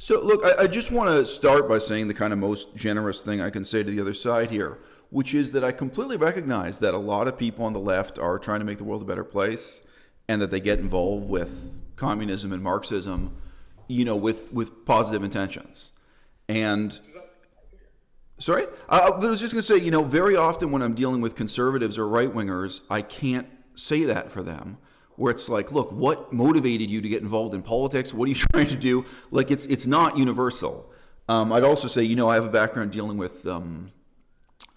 So, look, I just want to start by saying the kind of most generous thing I can say to the other side here, which is that I completely recognize that a lot of people on the left are trying to make the world a better place, and that they get involved with communism and Marxism, with positive intentions. And sorry, I was just going to say, very often when I'm dealing with conservatives or right wingers, I can't say that for them. Where it's like, look, what motivated you to get involved in politics? What are you trying to do? Like, it's not universal. I'd also say, I have a background dealing with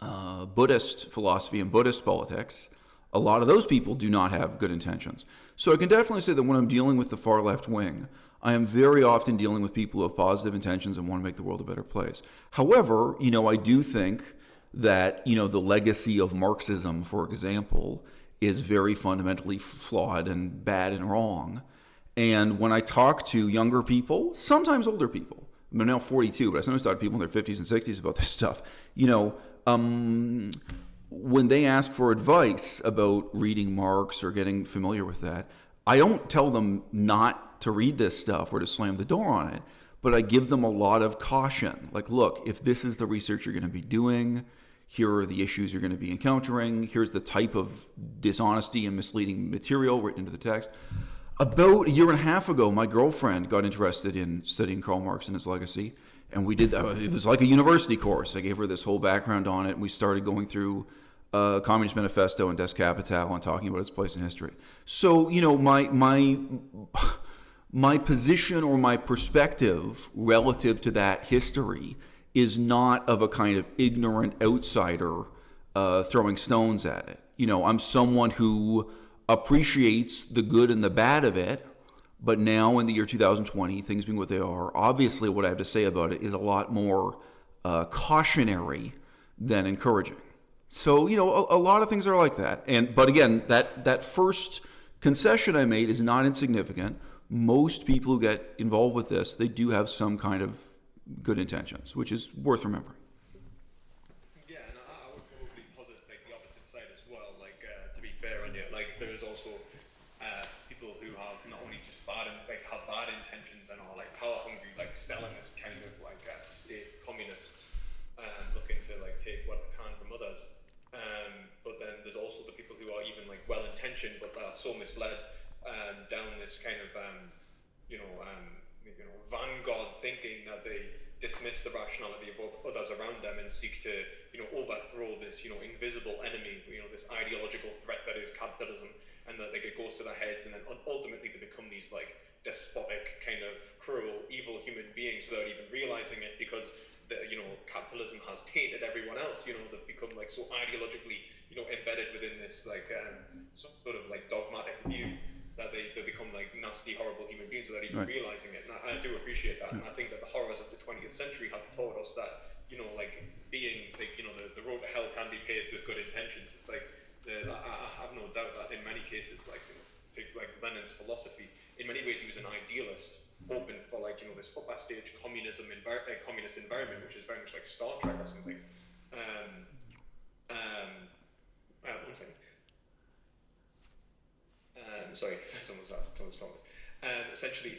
Buddhist philosophy and Buddhist politics. A lot of those people do not have good intentions. So I can definitely say that when I'm dealing with the far left wing, I am very often dealing with people who have positive intentions and want to make the world a better place. However, I do think that, the legacy of Marxism, for example, is very fundamentally flawed and bad and wrong. And when I talk to younger people, sometimes older people, I'm now 42, but I sometimes talk to people in their 50s and 60s about this stuff, when they ask for advice about reading Marx or getting familiar with that, I don't tell them not to read this stuff or to slam the door on it, but I give them a lot of caution. Like, look, if this is the research you're going to be doing, here are the issues you're going to be encountering. Here's the type of dishonesty and misleading material written into the text. About a year and a half ago, my girlfriend got interested in studying Karl Marx and his legacy, and we did that. It was like a university course. I gave her this whole background on it, and we started going through Communist Manifesto and Des Capital and talking about its place in history. So, my position or my perspective relative to that history is not of a kind of ignorant outsider throwing stones at it. I'm someone who appreciates the good and the bad of it, but now in the year 2020, things being what they are, obviously what I have to say about it is a lot more cautionary than encouraging. So, a lot of things are like that. But again, that first concession I made is not insignificant. Most people who get involved with this, they do have some kind of good intentions, which is worth remembering. Yeah, and I would probably posit like the opposite side as well. Like to be fair, and there is also people who have not only just have bad intentions and are like power hungry, like Stalinist kind of like state communists, looking to like take what they can from others. But then there's also the people who are even like well intentioned, but they are so misled down this kind of vanguard thinking that they dismiss the rationality of others around them and seek to overthrow this invisible enemy, this ideological threat that is capitalism, and that it goes to their heads, and then ultimately they become these like despotic, kind of cruel, evil human beings without even realizing it, because capitalism has tainted everyone else. They've become like so ideologically embedded within this like sort of like dogmatic view that they become like nasty, horrible human beings without even realizing it. And I do appreciate that. And I think that the horrors of the 20th century have taught us that, being like, the road to hell can be paved with good intentions. It's like, I have no doubt that in many cases, take like Lenin's philosophy, in many ways he was an idealist, hoping for like, this upper stage communist environment, which is very much like Star Trek or something. One second. Sorry, someone's phone. Essentially,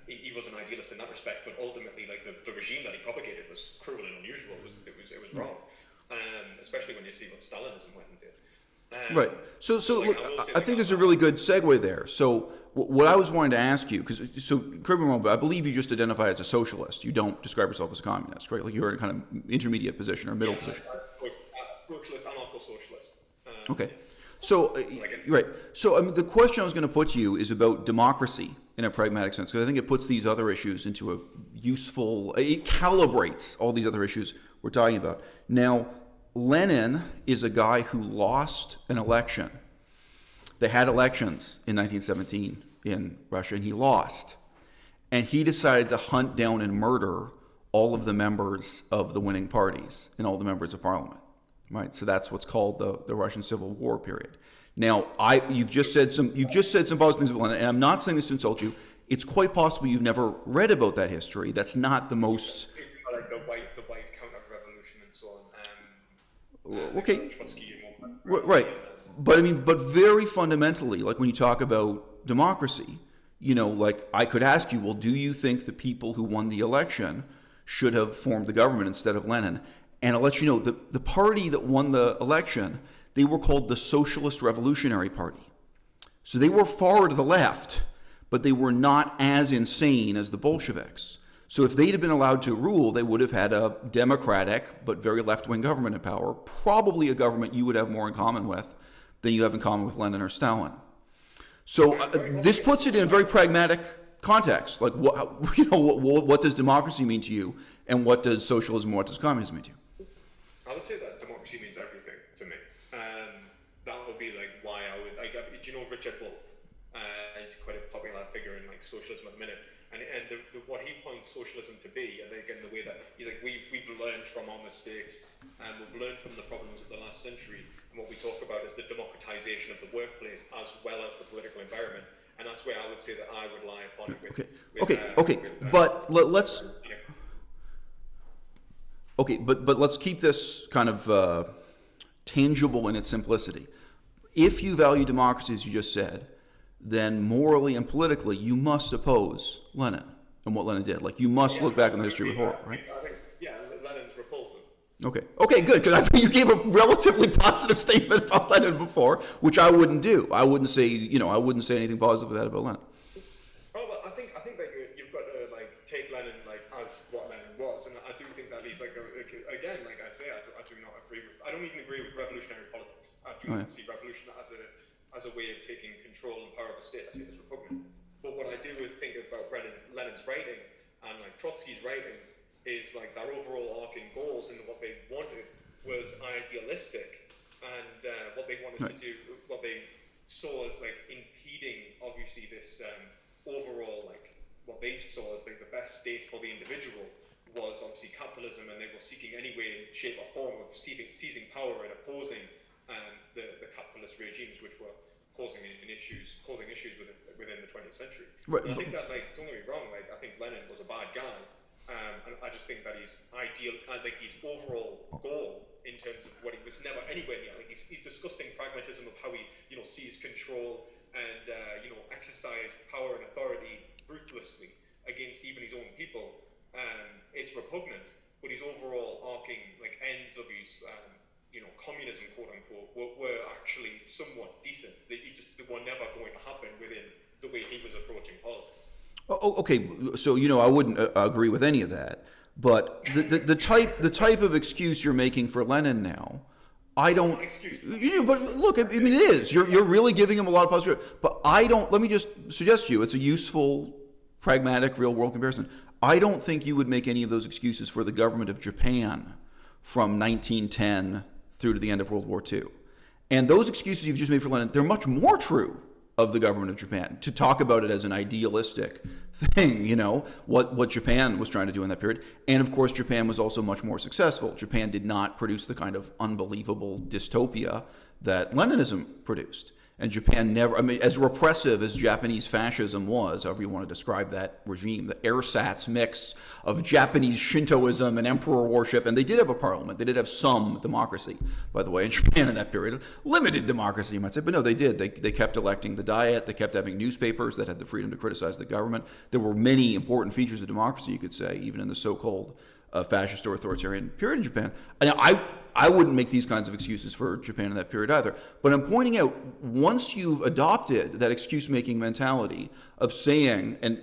he was an idealist in that respect, but ultimately, like the regime that he propagated was cruel and unusual. It was wrong, especially when you see what Stalinism went and did. Right. So look, I think there's a really good segue there. So what I was wanting to ask you, correct me wrong, but I believe you just identify as a socialist. You don't describe yourself as a communist, right? Like you're in a kind of intermediate position or middle position. Socialist, anarcho-socialist. Okay. So, right. So the question I was going to put to you is about democracy in a pragmatic sense, because I think it puts these other issues into a useful, it calibrates all these other issues we're talking about. Now, Lenin is a guy who lost an election. They had elections in 1917 in Russia, and he lost. And he decided to hunt down and murder all of the members of the winning parties and all the members of parliament. Right, so that's what's called the Russian Civil War period. Now, you've just said some positive things about Lenin, and I'm not saying this to insult you. It's quite possible you've never read about that history. That's not the most. Like the white counter-revolution and so on. Okay. Right, but very fundamentally, like when you talk about democracy, Like I could ask you, well, do you think the people who won the election should have formed the government instead of Lenin? And I'll let you know, the party that won the election, they were called the Socialist Revolutionary Party. So they were far to the left, but they were not as insane as the Bolsheviks. So if they'd have been allowed to rule, they would have had a democratic but very left-wing government in power, probably a government you would have more in common with than you have in common with Lenin or Stalin. So this puts it in a very pragmatic context. Like, what does democracy mean to you, and what does socialism, what does communism mean to you? I would say that democracy means everything to me. That would be like why I would. Do you know Richard Wolff? He's quite a popular figure in like socialism at the minute. And what he points socialism to be, and again the way that he's like, we've learned from our mistakes, and we've learned from the problems of the last century, and what we talk about is the democratization of the workplace as well as the political environment, and that's where I would say that I would lie upon it. But let's keep this kind of tangible in its simplicity. If you value democracy, as you just said, then morally and politically, you must oppose Lenin and what Lenin did. Like, you must look back on the history with horror, right? Lenin's repulsive. Okay, good. Because you gave a relatively positive statement about Lenin before, which I wouldn't do. I wouldn't say anything positive of that about Lenin. Oh, but I think that you've got to take Lenin as what Lenin was, and I do think that he's again, like I say, I do not agree with. I don't even agree with revolutionary politics. I do not see revolution as a way of taking control and power of the state. I see it as repugnant. But what I do is think about Lenin's writing and Trotsky's writing is their overall arcing goals, and what they wanted was idealistic, and what they wanted to do, what they saw as impeding obviously this overall what they saw as the best state for the individual was obviously capitalism, and they were seeking any way, shape or form of seizing power and opposing the capitalist regimes which were causing issues within the 20th century. Right. And I think that, don't get me wrong, I think Lenin was a bad guy, and I just think that his his overall goal in terms of what he was never anywhere near, he's disgusting pragmatism of how he seized control and exercised power and authority ruthlessly against even his own people. It's repugnant, but his overall arcing ends of his communism, quote unquote, were actually somewhat decent. They were never going to happen within the way he was approaching politics. Okay, so I wouldn't agree with any of that, but the type of excuse you're making for Lenin now, I don't. But look, I mean, it is. You're really giving him a lot of positive. But I don't. Let me just suggest to you, it's a useful, pragmatic, real world comparison. I don't think you would make any of those excuses for the government of Japan from 1910 through to the end of World War II. And those excuses you've just made for Lenin, they're much more true of the government of Japan, to talk about it as an idealistic thing, what Japan was trying to do in that period. And of course, Japan was also much more successful. Japan did not produce the kind of unbelievable dystopia that Leninism produced. And Japan never, as repressive as Japanese fascism was, however you want to describe that regime, the ersatz mix of Japanese Shintoism and emperor worship, and they did have a parliament, they did have some democracy, by the way, in Japan in that period. Limited democracy, you might say, but no, they did. They kept electing the Diet, they kept having newspapers that had the freedom to criticize the government. There were many important features of democracy, you could say, even in the so-called fascist or authoritarian period in Japan. And I wouldn't make these kinds of excuses for Japan in that period either. But I'm pointing out, once you've adopted that excuse-making mentality of saying, and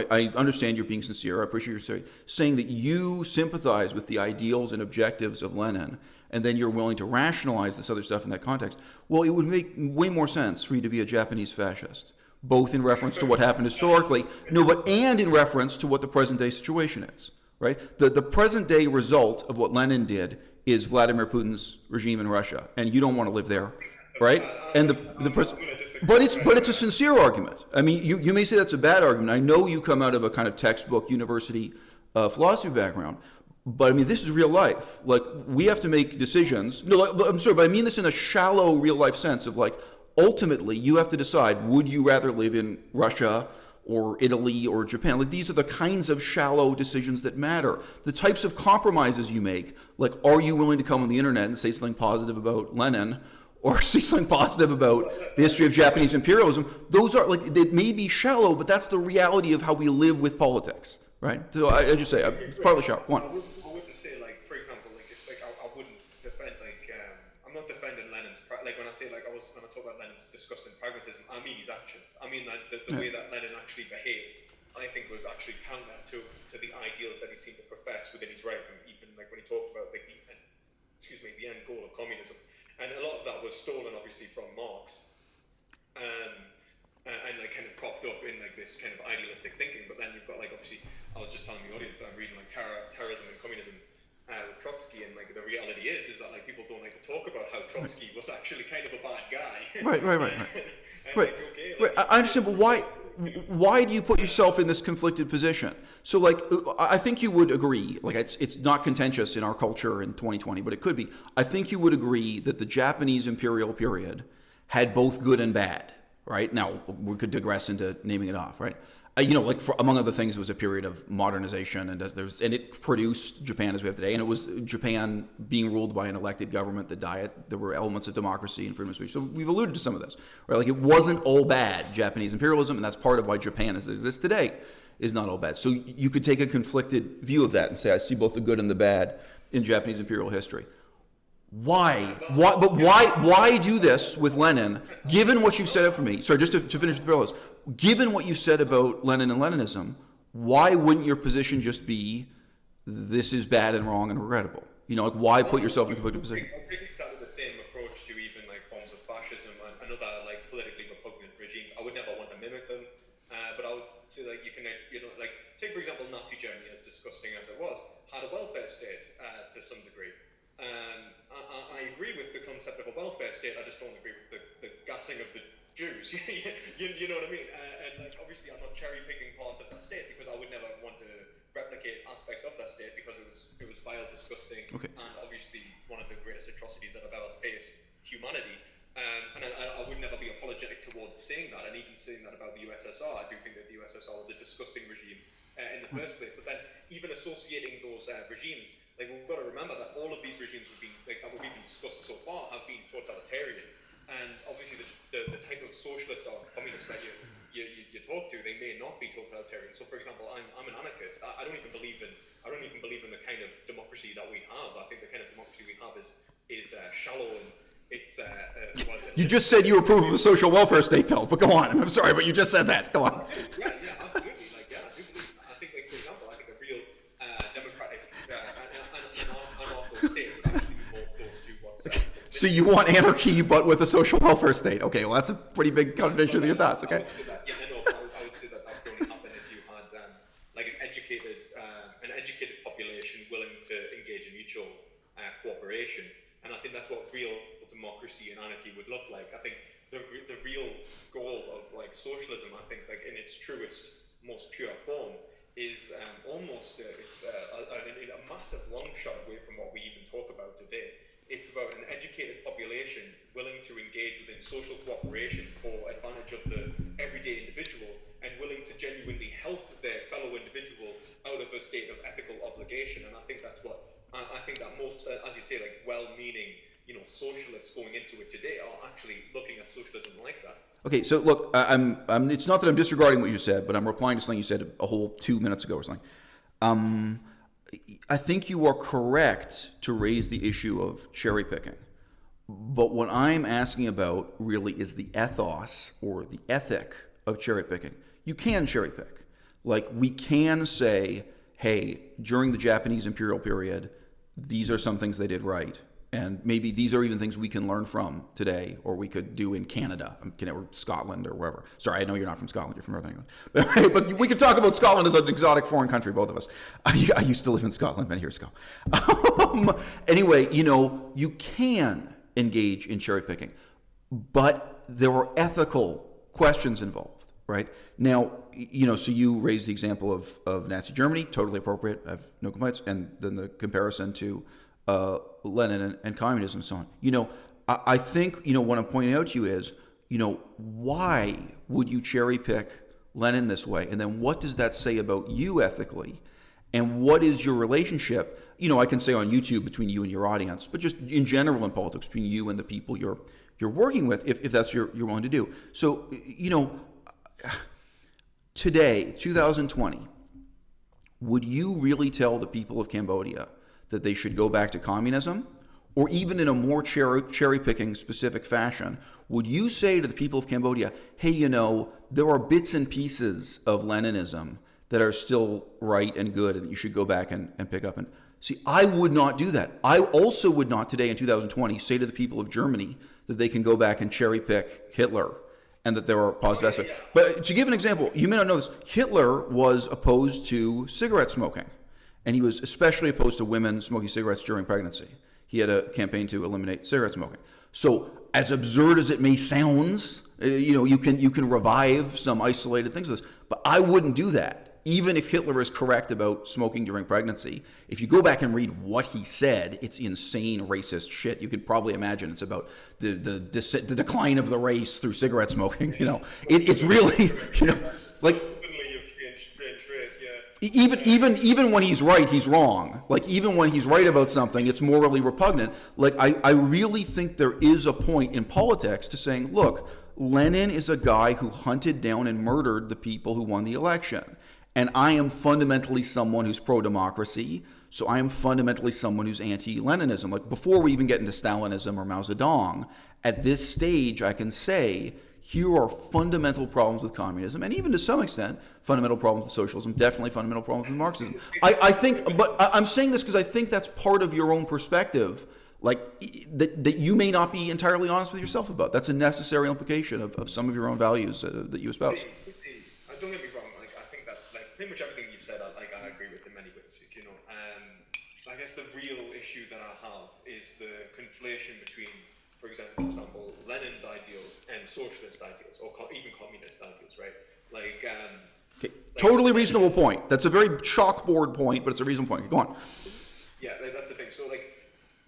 I understand you're being sincere, I appreciate your saying that you sympathize with the ideals and objectives of Lenin, and then you're willing to rationalize this other stuff in that context, well, it would make way more sense for you to be a Japanese fascist, both in reference to what happened historically, and in reference to what the present-day situation is. Right? The present-day result of what Lenin did is Vladimir Putin's regime in Russia, and you don't want to live there, right? And but it's a sincere argument. I mean, you may say that's a bad argument. I know you come out of a kind of textbook university philosophy background, but I mean, this is real life. We have to make decisions. No, I'm sorry, but I mean this in a shallow real life sense of ultimately you have to decide: would you rather live in Russia or Italy or Japan? These are the kinds of shallow decisions that matter. The types of compromises you make, are you willing to come on the internet and say something positive about Lenin, or say something positive about the history of Japanese imperialism, those are like, they may be shallow, but that's the reality of how we live with politics, right? So I just say, it's partly shallow. Go on. I wouldn't say, like, for example, like, it's like, I wouldn't defend, like, I'm not defending Lenin's, like, when I say, like, when I talk about Lenin's disgusting pragmatism, I mean his actions. I mean that the way that Lenin actually behaved, I think, was actually counter to the ideals that he seemed to profess within his writing, even, like, when he talked about, like, the end goal of communism. And a lot of that was stolen, obviously, from Marx, and like kind of propped up in like this kind of idealistic thinking. But then you've got, like, obviously, I was just telling the audience that I'm reading like Terrorism and Communism with Trotsky, and like the reality is that like people don't like to talk about how Trotsky was actually kind of a bad guy. Right. And, Right. like, okay, like, I understand, but why do you put yourself in this conflicted position? So, like, I think you would agree, like, it's not contentious in our culture in 2020, but it could be. I think you would agree that the Japanese imperial period had both good and bad, right? Now, we could digress into naming it off, right? Like, among other things, it was a period of modernization, and it produced Japan as we have today, and it was Japan being ruled by an elected government. There were elements of democracy and freedom of speech. So we've alluded to some of this, right? Like, it wasn't all bad, Japanese imperialism, and that's part of why Japan as it exists today is not all bad. So you could take a conflicted view of that and say, I see both the good and the bad in Japanese imperial history. Why? But why do this with Lenin, given what you've said up for me? Sorry, just to finish the parallels. Given what you've said about Lenin and Leninism, why wouldn't your position just be, this is bad and wrong and regrettable? Like, why put yourself in a conflicted position? I think exactly the same approach to even like forms of fascism and other like politically repugnant regimes. I would never want to mimic them, but I would say, like, you can, like, take for example Nazi Germany, as disgusting as it was, had a welfare state to some degree. I agree with the concept of a welfare state. I just don't agree with the gassing of the Jews. you know what I mean? And like, obviously, I'm not cherry picking parts of that state, because I would never want to replicate aspects of that state, because it was vile, disgusting, and obviously one of the greatest atrocities that have ever faced humanity. And I would never be apologetic towards saying that, and even saying that about the USSR. I do think that the USSR was a disgusting regime in the first place. But then, even associating those regimes, like, we've got to remember that all of these regimes have been, like, that we've even discussed so far, have been totalitarian. And obviously, the type of socialist or communist that you talk to, they may not be totalitarian. So, for example, I'm an anarchist. I don't even believe in the kind of democracy that we have. I think the kind of democracy we have is shallow, and it's what is it? You just said you approve of a social welfare state, though. But go on. I'm sorry, but you just said that. Go on. Yeah, absolutely. Like, yeah, I do believe. I think, like, for example, I think a real democratic anarcho state would actually be more close to what's. So you want anarchy, but with a social welfare state? Okay, well, that's a pretty big contradiction to your thoughts. Okay. I would say that could only happen if you had like an educated population willing to engage in mutual cooperation, and I think that's what real democracy and anarchy would look like. I think the real goal of like socialism, I think, like in its truest, most pure form, is almost it's a massive long shot away from what we even talk about today. It's about an educated population willing to engage within social cooperation for advantage of the everyday individual, and willing to genuinely help their fellow individual out of a state of ethical obligation. And I think that's what I think that most, as you say, like, well-meaning, socialists going into it today are actually looking at socialism like that. Okay, so look, I'm it's not that I'm disregarding what you said, but I'm replying to something you said a whole 2 minutes ago or something. I think you are correct to raise the issue of cherry picking. But what I'm asking about really is the ethos or the ethic of cherry picking. You can cherry pick. Like, we can say, hey, during the Japanese imperial period, these are some things they did right. And maybe these are even things we can learn from today, or we could do in Canada, or Scotland, or wherever. Sorry, I know you're not from Scotland, you're from Northern England. But we could talk about Scotland as an exotic foreign country, both of us. I used to live in Scotland many years ago. Anyway, you can engage in cherry picking, but there are ethical questions involved, right? Now, so you raised the example of Nazi Germany, totally appropriate, I have no complaints, and then the comparison to Lenin and communism and so on. I think, what I'm pointing out to you is, why would you cherry pick Lenin this way? And then what does that say about you ethically? And what is your relationship, I can say on YouTube between you and your audience, but just in general in politics, between you and the people you're working with, if that's you're willing to do. So, today, 2020, would you really tell the people of Cambodia that they should go back to communism? Or even in a more cherry-picking specific fashion, would you say to the people of Cambodia, hey, there are bits and pieces of Leninism that are still right and good and that you should go back and pick up? And see, I would not do that. I also would not today in 2020 say to the people of Germany that they can go back and cherry-pick Hitler and that there are positive aspects. But to give an example, you may not know this, Hitler was opposed to cigarette smoking, and he was especially opposed to women smoking cigarettes during pregnancy. He had a campaign to eliminate cigarette smoking. So, as absurd as it may sound, you can revive some isolated things of this, but I wouldn't do that. Even if Hitler is correct about smoking during pregnancy, if you go back and read what he said, it's insane racist shit. You could probably imagine it's about the decline of the race through cigarette smoking. It's really like. Even when he's right, he's wrong. Like, even when he's right about something, it's morally repugnant. Like, I really think there is a point in politics to saying, look, Lenin is a guy who hunted down and murdered the people who won the election. And I am fundamentally someone who's pro-democracy, so I am fundamentally someone who's anti-Leninism. Like, before we even get into Stalinism or Mao Zedong, at this stage, I can say, here are fundamental problems with communism, and even to some extent, fundamental problems with socialism, definitely fundamental problems with Marxism. I think, but I'm saying this because I think that's part of your own perspective, like, that you may not be entirely honest with yourself about. That's a necessary implication of some of your own values that you espouse. Don't get me wrong, I think that, pretty much everything you've said, I agree with in many ways, I guess the real issue that I have is the conflation between, for example, Lenin's ideals and socialist ideals, or even communist ideals, right? Okay. Totally reasonable point. That's a very chalkboard point, but it's a reasonable point. Go on. Yeah, that's the thing. So,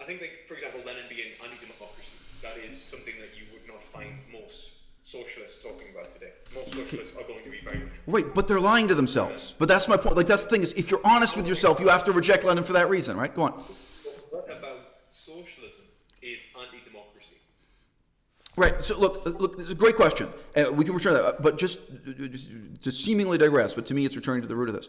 I think, for example, Lenin being anti-democracy, that is something that you would not find most socialists talking about today. Most socialists are going to be very much... Right, but they're lying to themselves. But that's my point. That's the thing, is if you're honest with yourself, you have to reject Lenin for that reason, right? Go on. What about socialism is anti-democracy? Right. So look, it's a great question. We can return to that, but just to seemingly digress, but to me, it's returning to the root of this.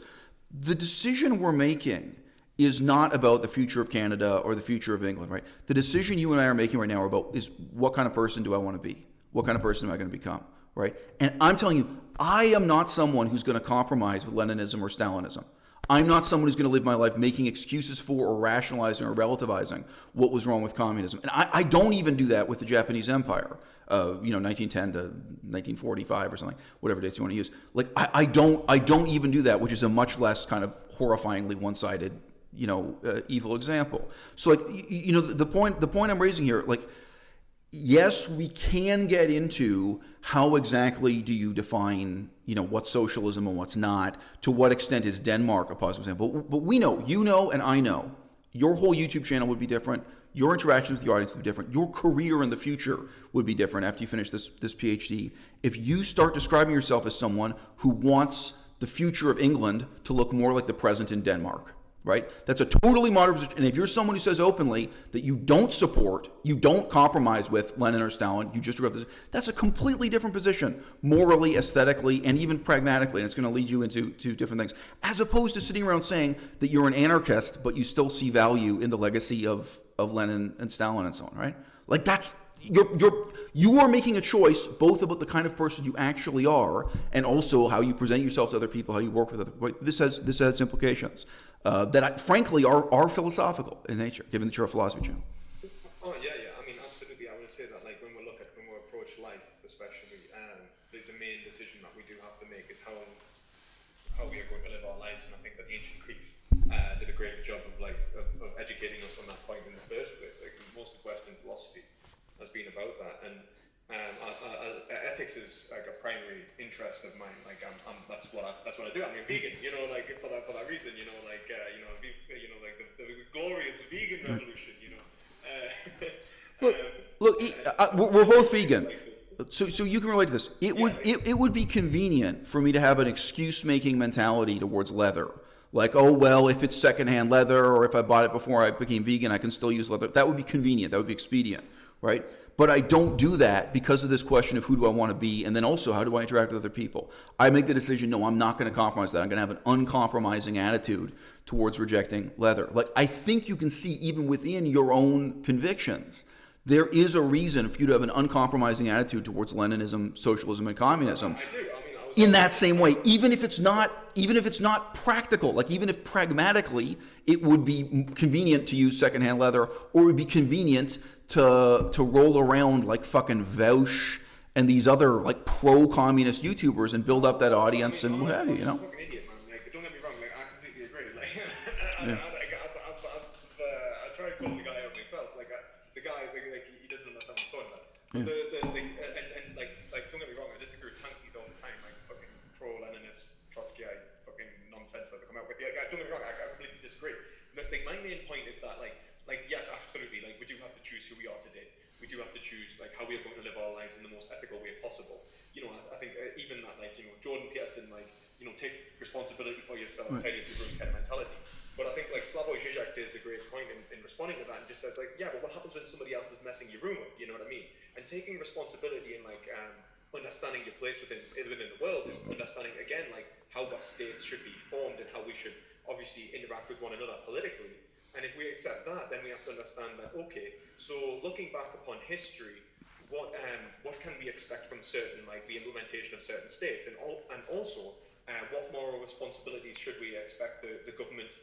The decision we're making is not about the future of Canada or the future of England, right? The decision you and I are making right now is what kind of person do I want to be? What kind of person am I going to become, right? And I'm telling you, I am not someone who's going to compromise with Leninism or Stalinism. I'm not someone who's going to live my life making excuses for or rationalizing or relativizing what was wrong with communism. And I don't even do that with the Japanese Empire, 1910 to 1945 or something, whatever dates you want to use. Like, I don't even do that, which is a much less kind of horrifyingly one-sided, evil example. So, the point I'm raising here, yes, we can get into how exactly do you define, what's socialism and what's not. To what extent is Denmark a positive example? But we know, and I know, your whole YouTube channel would be different. Your interactions with the audience would be different. Your career in the future would be different after you finish this PhD. If you start describing yourself as someone who wants the future of England to look more like the present in Denmark, right? That's a totally modern position. And if you're someone who says openly that you don't support, you don't compromise with Lenin or Stalin, you just regret this, that's a completely different position, morally, aesthetically, and even pragmatically. And it's going to lead you into different things, as opposed to sitting around saying that you're an anarchist, but you still see value in the legacy of Lenin and Stalin and so on, right? Like, that's, you are making a choice both about the kind of person you actually are and also how you present yourself to other people, how you work with other people. This has implications that frankly are philosophical in nature, given that you're a philosophy channel. Oh yeah. I mean, absolutely. I would say that, when we approach life, especially, the main decision that we do have to make is how we are going to live our lives. And I think that the ancient Greeks did a great job of educating us on that point in the first place. Most of Western philosophy has been about that, and ethics is a primary interest of mine. That's what I do. I'm a vegan, for that reason. The glorious vegan revolution. Look, we're both vegan, so you can relate to this. It would be convenient for me to have an excuse-making mentality towards leather. Like, oh, well, if it's secondhand leather, or if I bought it before I became vegan, I can still use leather. That would be convenient. That would be expedient, right? But I don't do that because of this question of who do I want to be, and then also how do I interact with other people. I make the decision, no, I'm not going to compromise that. I'm going to have an uncompromising attitude towards rejecting leather. Like, I think you can see even within your own convictions, there is a reason for you to have an uncompromising attitude towards Leninism, socialism, and communism. I do. In that same way, even if it's not practical, like even if pragmatically it would be convenient to use secondhand leather, or it would be convenient to roll around like fucking Vaush and these other like pro-communist YouTubers and build up that audience and what have you, you know? Fucking idiot, man. Like, don't get me wrong. Like, I completely agree. Like, I tried calling the guy out myself. Like, the guy, like, he doesn't understand what's going on. And like, don't get me wrong. I disagree with tankies all the time. Like, fucking pro-Leninist, Trotskyite, fucking nonsense that they come out with. Yeah, don't get me wrong. I completely disagree. But like, my main point is that like yes, absolutely. Like, we do have to choose who we are today. We do have to choose like how we are going to live our lives in the most ethical way possible. You know, I think even that, like, you know, Jordan Peterson, like, you know, take responsibility for yourself, tidy up your room kind of mentality. But I think like Slavoj Žižek does a great point in responding to that, and just says like, yeah, but what happens when somebody else is messing your room up? You know what I mean? And taking responsibility and like understanding your place within the world is understanding again like how our states should be formed and how we should obviously interact with one another politically. And if we accept that, then we have to understand that, okay, so looking back upon history, what can we expect from certain, like the implementation of certain states, and also what moral responsibilities should we expect the government,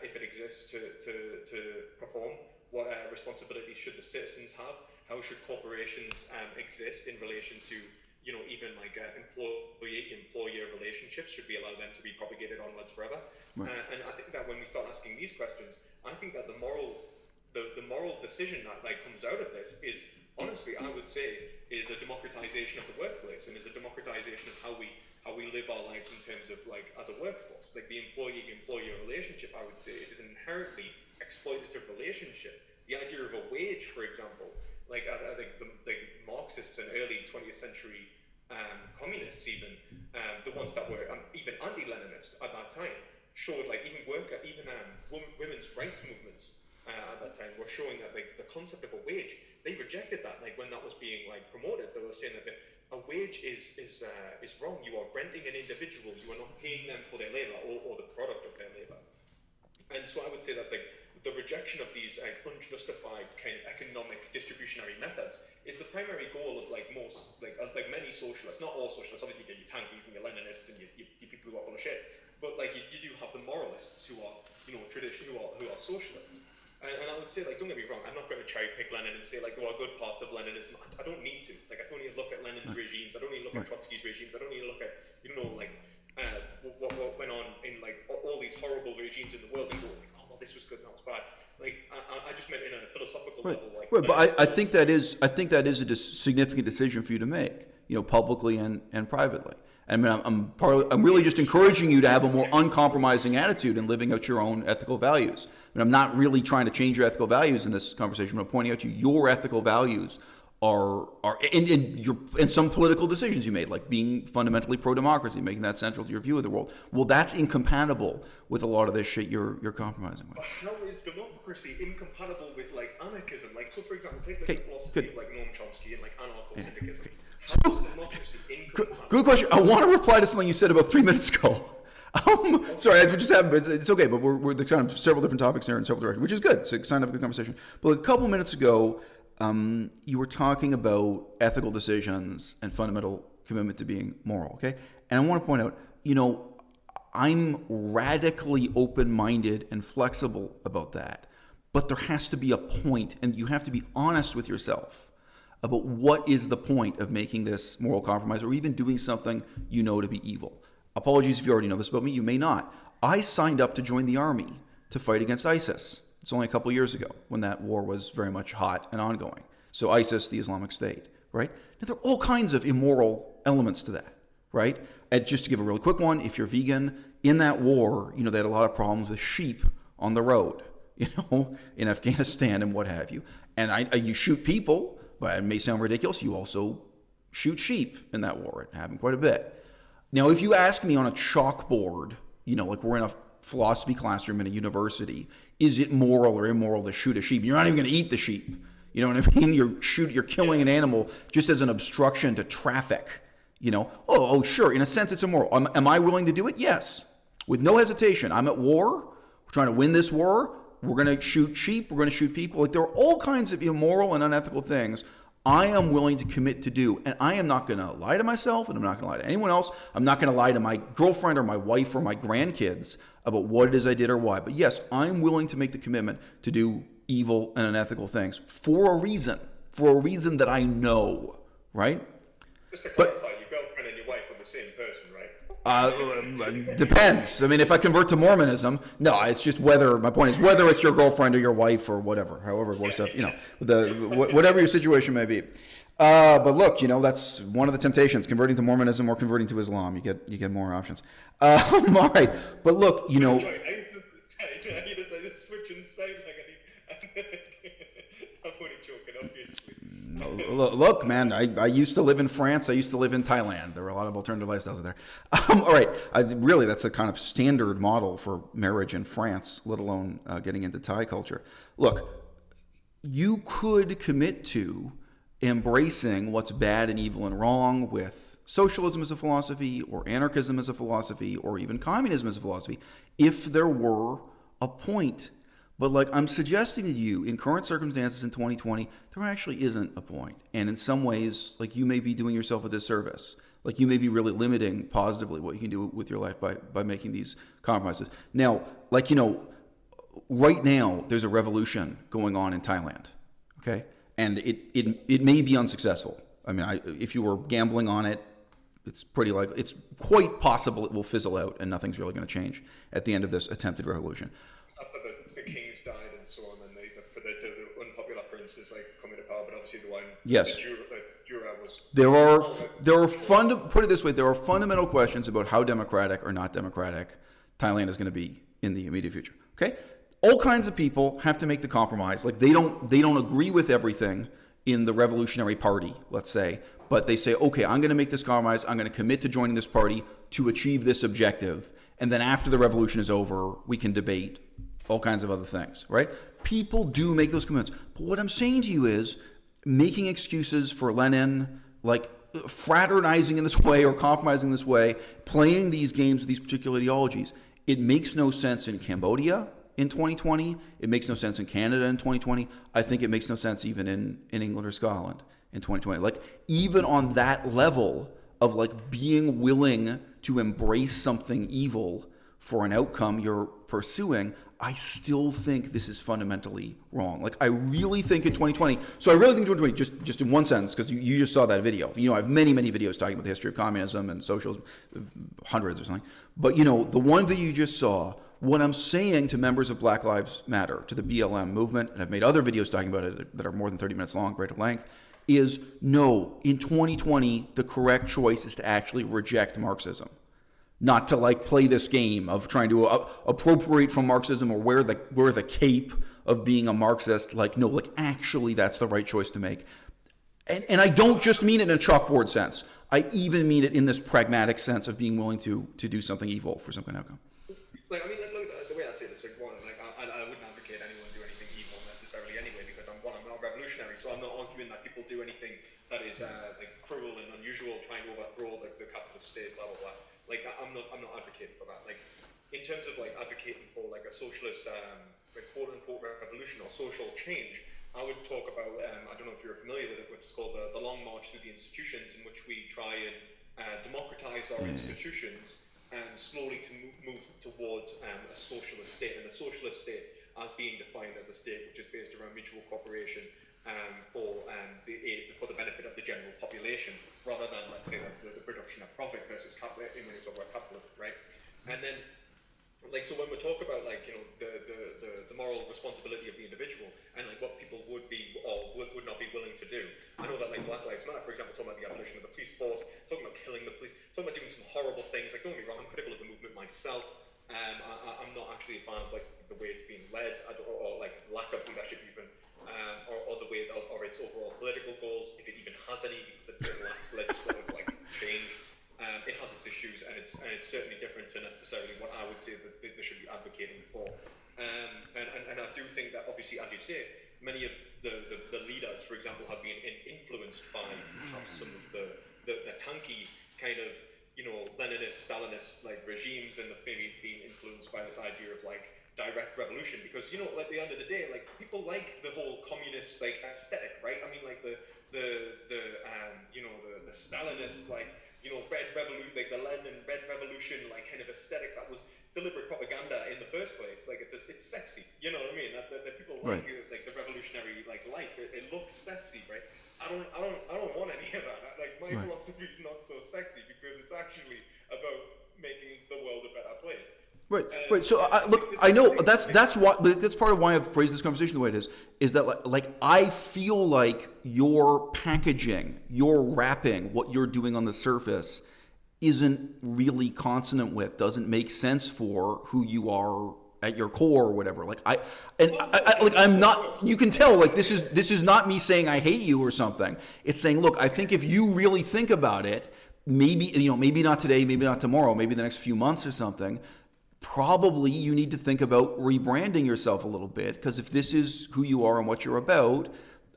if it exists, to perform? What responsibilities should the citizens have? How should corporations exist in relation to, you know, even like employee-employer relationships? Should we allow them to be propagated onwards forever? Right. And I think that when we start asking these questions, I think that the moral decision that like comes out of this is, honestly, I would say, is a democratization of the workplace, and is a democratization of how we live our lives in terms of like as a workforce. Like the employee-employer relationship, I would say, is an inherently exploitative relationship. The idea of a wage, for example, like I think the Marxists and early 20th century communists, even the ones that were even anti-Leninist at that time, showed like even women's rights movements at that time were showing that like the concept of a wage, they rejected that. Like when that was being like promoted, they were saying that a wage is wrong. You are renting an individual. You are not paying them for their labor or the product of their labor. And so I would say that like the rejection of these like unjustified kind of economic distributionary methods is the primary goal of like most like many socialists. Not all socialists. Obviously, you get your tankies and your Leninists and your people who are full of shit. But like you do have the moralists who are, you know, who are socialists. And I would say, like, don't get me wrong, I'm not going to cherry pick Lenin and say, like, there are good parts of Leninism. I don't need to. Like, I don't need to look at Lenin's regimes. I don't need to look at Trotsky's regimes. I don't need to look at, you know, like, what went on in, like, all these horrible regimes in the world and go, like, oh, well, this was good and that was bad. Like, I just meant in a philosophical level. Like, right, but I think that is a significant decision for you to make, you know, publicly and privately. I mean, I'm really just encouraging you to have a more uncompromising attitude in living out your own ethical values. I mean, I'm not really trying to change your ethical values in this conversation, but I'm pointing out to you your ethical values are in some political decisions you made, like being fundamentally pro-democracy, making that central to your view of the world. Well, that's incompatible with a lot of this shit you're compromising with. But how is democracy incompatible with like anarchism? Like, so for example, take like the philosophy of like Noam Chomsky and like anarcho-syndicalism. How is democracy incompatible? Good question. I want to reply to something you said about 3 minutes ago. Sorry, it just happened. It's okay, but we're kind of several different topics here in several directions, which is good. It's a sign of a good conversation. But a couple minutes ago, you were talking about ethical decisions and fundamental commitment to being moral, okay? And I want to point out, you know, I'm radically open-minded and flexible about that, but there has to be a point, and you have to be honest with yourself about what is the point of making this moral compromise or even doing something you know to be evil. Apologies if you already know this about me, you may not. I signed up to join the army to fight against ISIS. It's only a couple years ago when that war was very much hot and ongoing. So ISIS, the Islamic State, right? Now, there are all kinds of immoral elements to that, right? And just to give a really quick one, if you're vegan, in that war, you know, they had a lot of problems with sheep on the road, you know, in Afghanistan and what have you. And you shoot people, but it may sound ridiculous, you also shoot sheep in that war. It happened quite a bit. Now, if you ask me on a chalkboard, you know, like we're in a philosophy classroom in a university, is it moral or immoral to shoot a sheep? You're not even going to eat the sheep. You know what I mean? You're killing an animal just as an obstruction to traffic. You know, sure. In a sense, it's immoral. Am I willing to do it? Yes, with no hesitation. I'm at war. We're trying to win this war. We're going to shoot sheep. We're going to shoot people. Like, there are all kinds of immoral and unethical things I am willing to commit to do. And I am not going to lie to myself, and I'm not going to lie to anyone else. I'm not going to lie to my girlfriend or my wife or my grandkids about what it is I did or why. But yes, I'm willing to make the commitment to do evil and unethical things for a reason that I know, right? Just to clarify, your girlfriend and your wife are the same person, right? Depends. I mean, if I convert to Mormonism, no, it's just my point is whether it's your girlfriend or your wife or whatever, however it works out, you know, whatever your situation may be. But look, you know, that's one of the temptations, converting to Mormonism or converting to Islam. You get more options. All right. But look, you know. I need to switch and say, I'm only joking, obviously. Look, man, I used to live in France. I used to live in Thailand. There were a lot of alternative lifestyles there. All right. Really, that's a kind of standard model for marriage in France, let alone getting into Thai culture. Look, you could commit to embracing what's bad and evil and wrong with socialism as a philosophy or anarchism as a philosophy or even communism as a philosophy if there were a point. But like I'm suggesting to you, in current circumstances in 2020, there actually isn't a point. And in some ways, like you may be doing yourself a disservice. Like you may be really limiting positively what you can do with your life by making these compromises. Now, like, you know, right now, there's a revolution going on in Thailand, okay? And it may be unsuccessful. I mean, if you were gambling on it, it's quite possible it will fizzle out and nothing's really going to change at the end of this attempted revolution. After the kings died and so on, and the unpopular prince is like coming to power, but obviously the one, yes, the Jura was. Put it this way, there are fundamental questions about how democratic or not democratic Thailand is going to be in the immediate future. Okay, all kinds of people have to make the compromise. Like they don't agree with everything in the Revolutionary Party, let's say, but they say, okay, I'm going to make this compromise. I'm going to commit to joining this party to achieve this objective. And then after the revolution is over, we can debate all kinds of other things, right? People do make those commitments. But what I'm saying to you is making excuses for Lenin, like fraternizing in this way or compromising this way, playing these games with these particular ideologies. It makes no sense in Cambodia in 2020. It makes no sense in Canada in 2020. I think it makes no sense even in England or Scotland in 2020. Like even on that level of like being willing to embrace something evil for an outcome you're pursuing, I still think this is fundamentally wrong. Like I really think in 2020, so I really think 2020, just in one sentence, because you just saw that video. You know, I have many videos talking about the history of communism and socialism, hundreds or something. But you know, the one video you just saw, what I'm saying to members of Black Lives Matter, to the BLM movement, and I've made other videos talking about it that are more than 30 minutes long, greater length, is no, in 2020, the correct choice is to actually reject Marxism. Not to like play this game of trying to appropriate from Marxism or wear the cape of being a Marxist. Like, no, like actually that's the right choice to make. And I don't just mean it in a chalkboard sense. I even mean it in this pragmatic sense of being willing to do something evil for some kind of outcome. Like, I mean, like, the way I say this, like, one, like, I wouldn't advocate anyone do anything evil necessarily anyway, because I'm not revolutionary, so I'm not arguing that people do anything that is like cruel and unusual, trying to overthrow the capitalist state, blah blah blah. Like, I'm not advocating for that. Like, in terms of like advocating for like a socialist, like, quote unquote revolution or social change, I would talk about, I don't know if you're familiar with it, which is called the Long March Through the Institutions, in which we try and democratize our institutions and slowly to move towards a socialist state. And a socialist state, as being defined as a state which is based around mutual cooperation for the benefit of the general population, rather than, let's say, the production of profit versus capitalism, when you talk about capitalism, right? And then, like, so when we talk about, like, you know, the moral responsibility of the individual and like what people would be or would not be willing to do, I know that like Black Lives Matter, for example, talking about the abolition of the police force, talking about killing the police, talking about doing some horrible things. Like, don't get me wrong, I'm critical of the movement myself. I'm not actually a fan of like the way it's being led or like lack of leadership even, or the way or its overall political goals, if it even has any, because it lacks legislative like change. It has its issues, and it's certainly different to necessarily what I would say that they should be advocating for. And I do think that, obviously, as you say, many of the leaders, for example, have been influenced by perhaps some of the tanky kind of, Leninist, Stalinist like regimes, and have maybe been influenced by this idea of like direct revolution, because at the end of the day, like, people like the whole communist like aesthetic, right? I mean, like the Stalinist, like, red revolution, like the Lenin red revolution, like kind of aesthetic that was deliberate propaganda in the first place. Like, it's sexy, you know what I mean? That people like, Right. like the revolutionary like life. It looks sexy, right? I don't want any of that. Like, my Right. philosophy is not so sexy, because it's actually about making the world a better place. Right, right. So look, I know that's why, but that's part of why I've phrased this conversation the way it is that like I feel like your packaging, your wrapping, what you're doing on the surface, isn't really consonant with, doesn't make sense for who you are at your core or whatever. Like I'm not. You can tell, like, this is not me saying I hate you or something. It's saying, look, I think if you really think about it, maybe not today, maybe not tomorrow, maybe the next few months or something, probably you need to think about rebranding yourself a little bit, because if this is who you are and what you're about,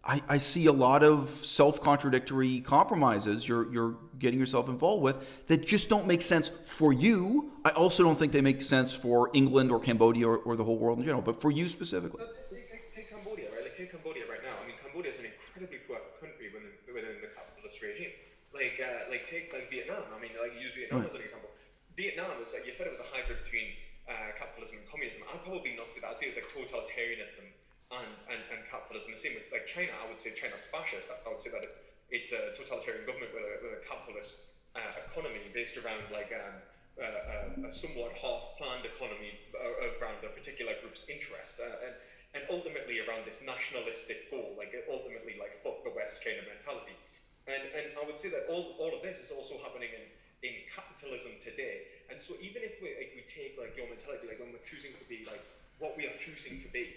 I see a lot of self-contradictory compromises you're getting yourself involved with that just don't make sense for you. I also don't think they make sense for England or Cambodia or the whole world in general, but for you specifically. Take Cambodia, right? Like, take Cambodia right now. I mean, Cambodia is an incredibly poor country within the capitalist regime. Like take like Vietnam. I mean, like, use Vietnam as an example. Vietnam is, like you said, it was a hybrid between capitalism and communism. I'd probably not say that. I'd say it's like totalitarianism and capitalism. The same with like China. I would say China's fascist. I would say that it's a totalitarian government with a capitalist economy based around like a somewhat half-planned economy around a particular group's interest, and ultimately around this nationalistic goal, like ultimately like fuck the West kind of mentality. And I would say that all of this is also happening in capitalism today. And so even if we take like your mentality, like when we're choosing to be like what we are choosing to be,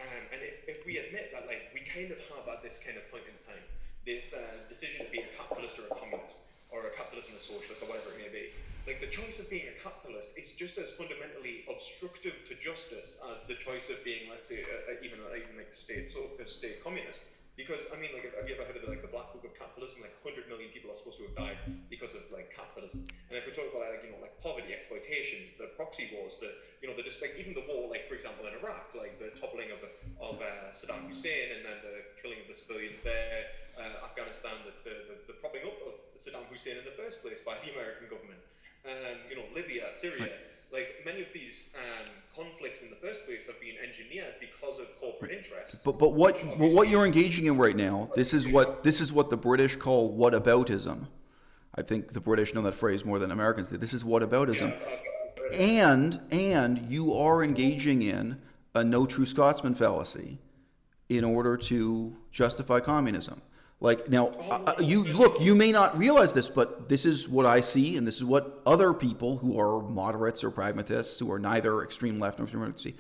and if we admit that like we kind of have at this kind of point in time this decision to be a capitalist or a communist, or a capitalist and a socialist, or whatever it may be, like the choice of being a capitalist is just as fundamentally obstructive to justice as the choice of being, let's say, even like a state communist. Because I mean, like, have you ever heard of the Black Book of Capitalism? Like 100 million people are supposed to have died because of like capitalism. And if we talk about like poverty, exploitation, the proxy wars, even the war, like for example in Iraq, like the toppling of Saddam Hussein, and then the killing of the civilians there, Afghanistan, the propping up of Saddam Hussein in the first place by the American government, Libya, Syria. Like many of these conflicts in the first place have been engineered because of corporate interests. But what you're engaging in right now, this is what the British call whataboutism. I think the British know that phrase more than Americans do. This is whataboutism. And you are engaging in a no true Scotsman fallacy in order to justify communism. Like now, you may not realize this, but this is what I see, and this is what other people who are moderates or pragmatists, who are neither extreme left nor extreme right, see.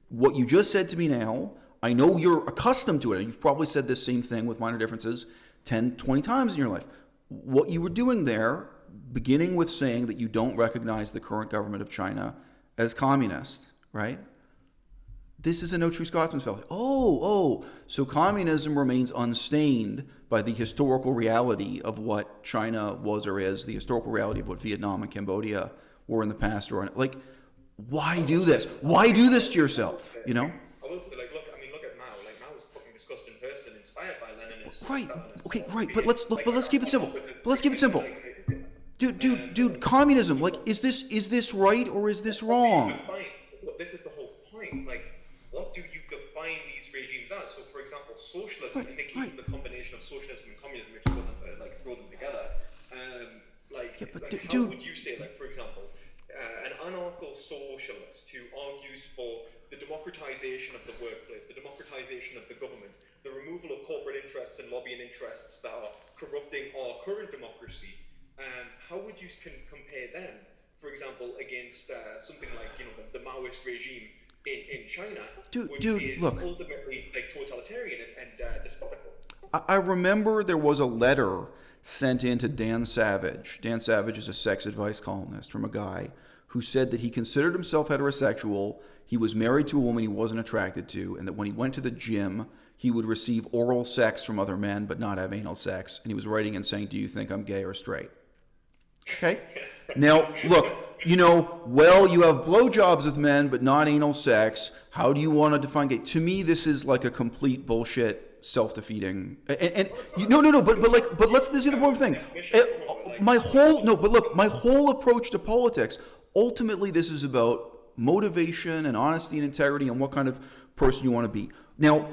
What you just said to me now, I know you're accustomed to it, and you've probably said this same thing with minor differences 10, 20 times in your life. What you were doing there, beginning with saying that you don't recognize the current government of China as communist, right? This is a no true Scotsman fallacy. So communism remains unstained by the historical reality of what China was or is, the historical reality of what Vietnam and Cambodia were in the past. Why do this? Why do this to yourself? You know? I will be like, look at Mao. Like, Mao was a fucking disgusting person, inspired by Leninist. Right. Okay. Right. But let's keep it simple. Dude. Communism. Like, is this right or is this wrong? This is the whole point. Like, what do you define these regimes as? So, for example, socialism, the combination of socialism and communism, if you want to throw them together, how would you say, like, for example, an anarcho-socialist who argues for the democratization of the workplace, the democratization of the government, the removal of corporate interests and lobbying interests that are corrupting our current democracy, how would you compare them, for example, against something like the Maoist regime in China, which is ultimately like totalitarian and despotical? I remember there was a letter sent in to Dan Savage. Dan Savage is a sex advice columnist from a guy who said that he considered himself heterosexual, he was married to a woman he wasn't attracted to, and that when he went to the gym, he would receive oral sex from other men but not have anal sex. And he was writing and saying, do you think I'm gay or straight? Okay? Now, look, you have blowjobs with men but not anal sex. How do you want to define gay? To me, this is like a complete bullshit, self-defeating. But let's. This is the important thing. My whole approach to politics. Ultimately, this is about motivation and honesty and integrity and what kind of person you want to be. Now,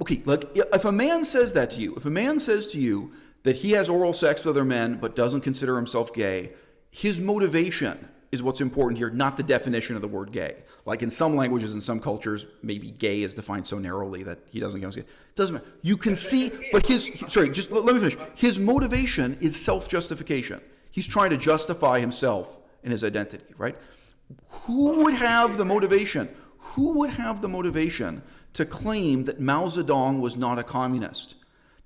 if a man says that to you, if a man says to you that he has oral sex with other men but doesn't consider himself gay, his motivation is what's important here, not the definition of the word gay. Like in some languages, in some cultures, maybe gay is defined so narrowly that he doesn't get gay. It doesn't matter. You can see, but let me finish. His motivation is self-justification. He's trying to justify himself and his identity, right? Who would have the motivation? Who would have the motivation to claim that Mao Zedong was not a communist?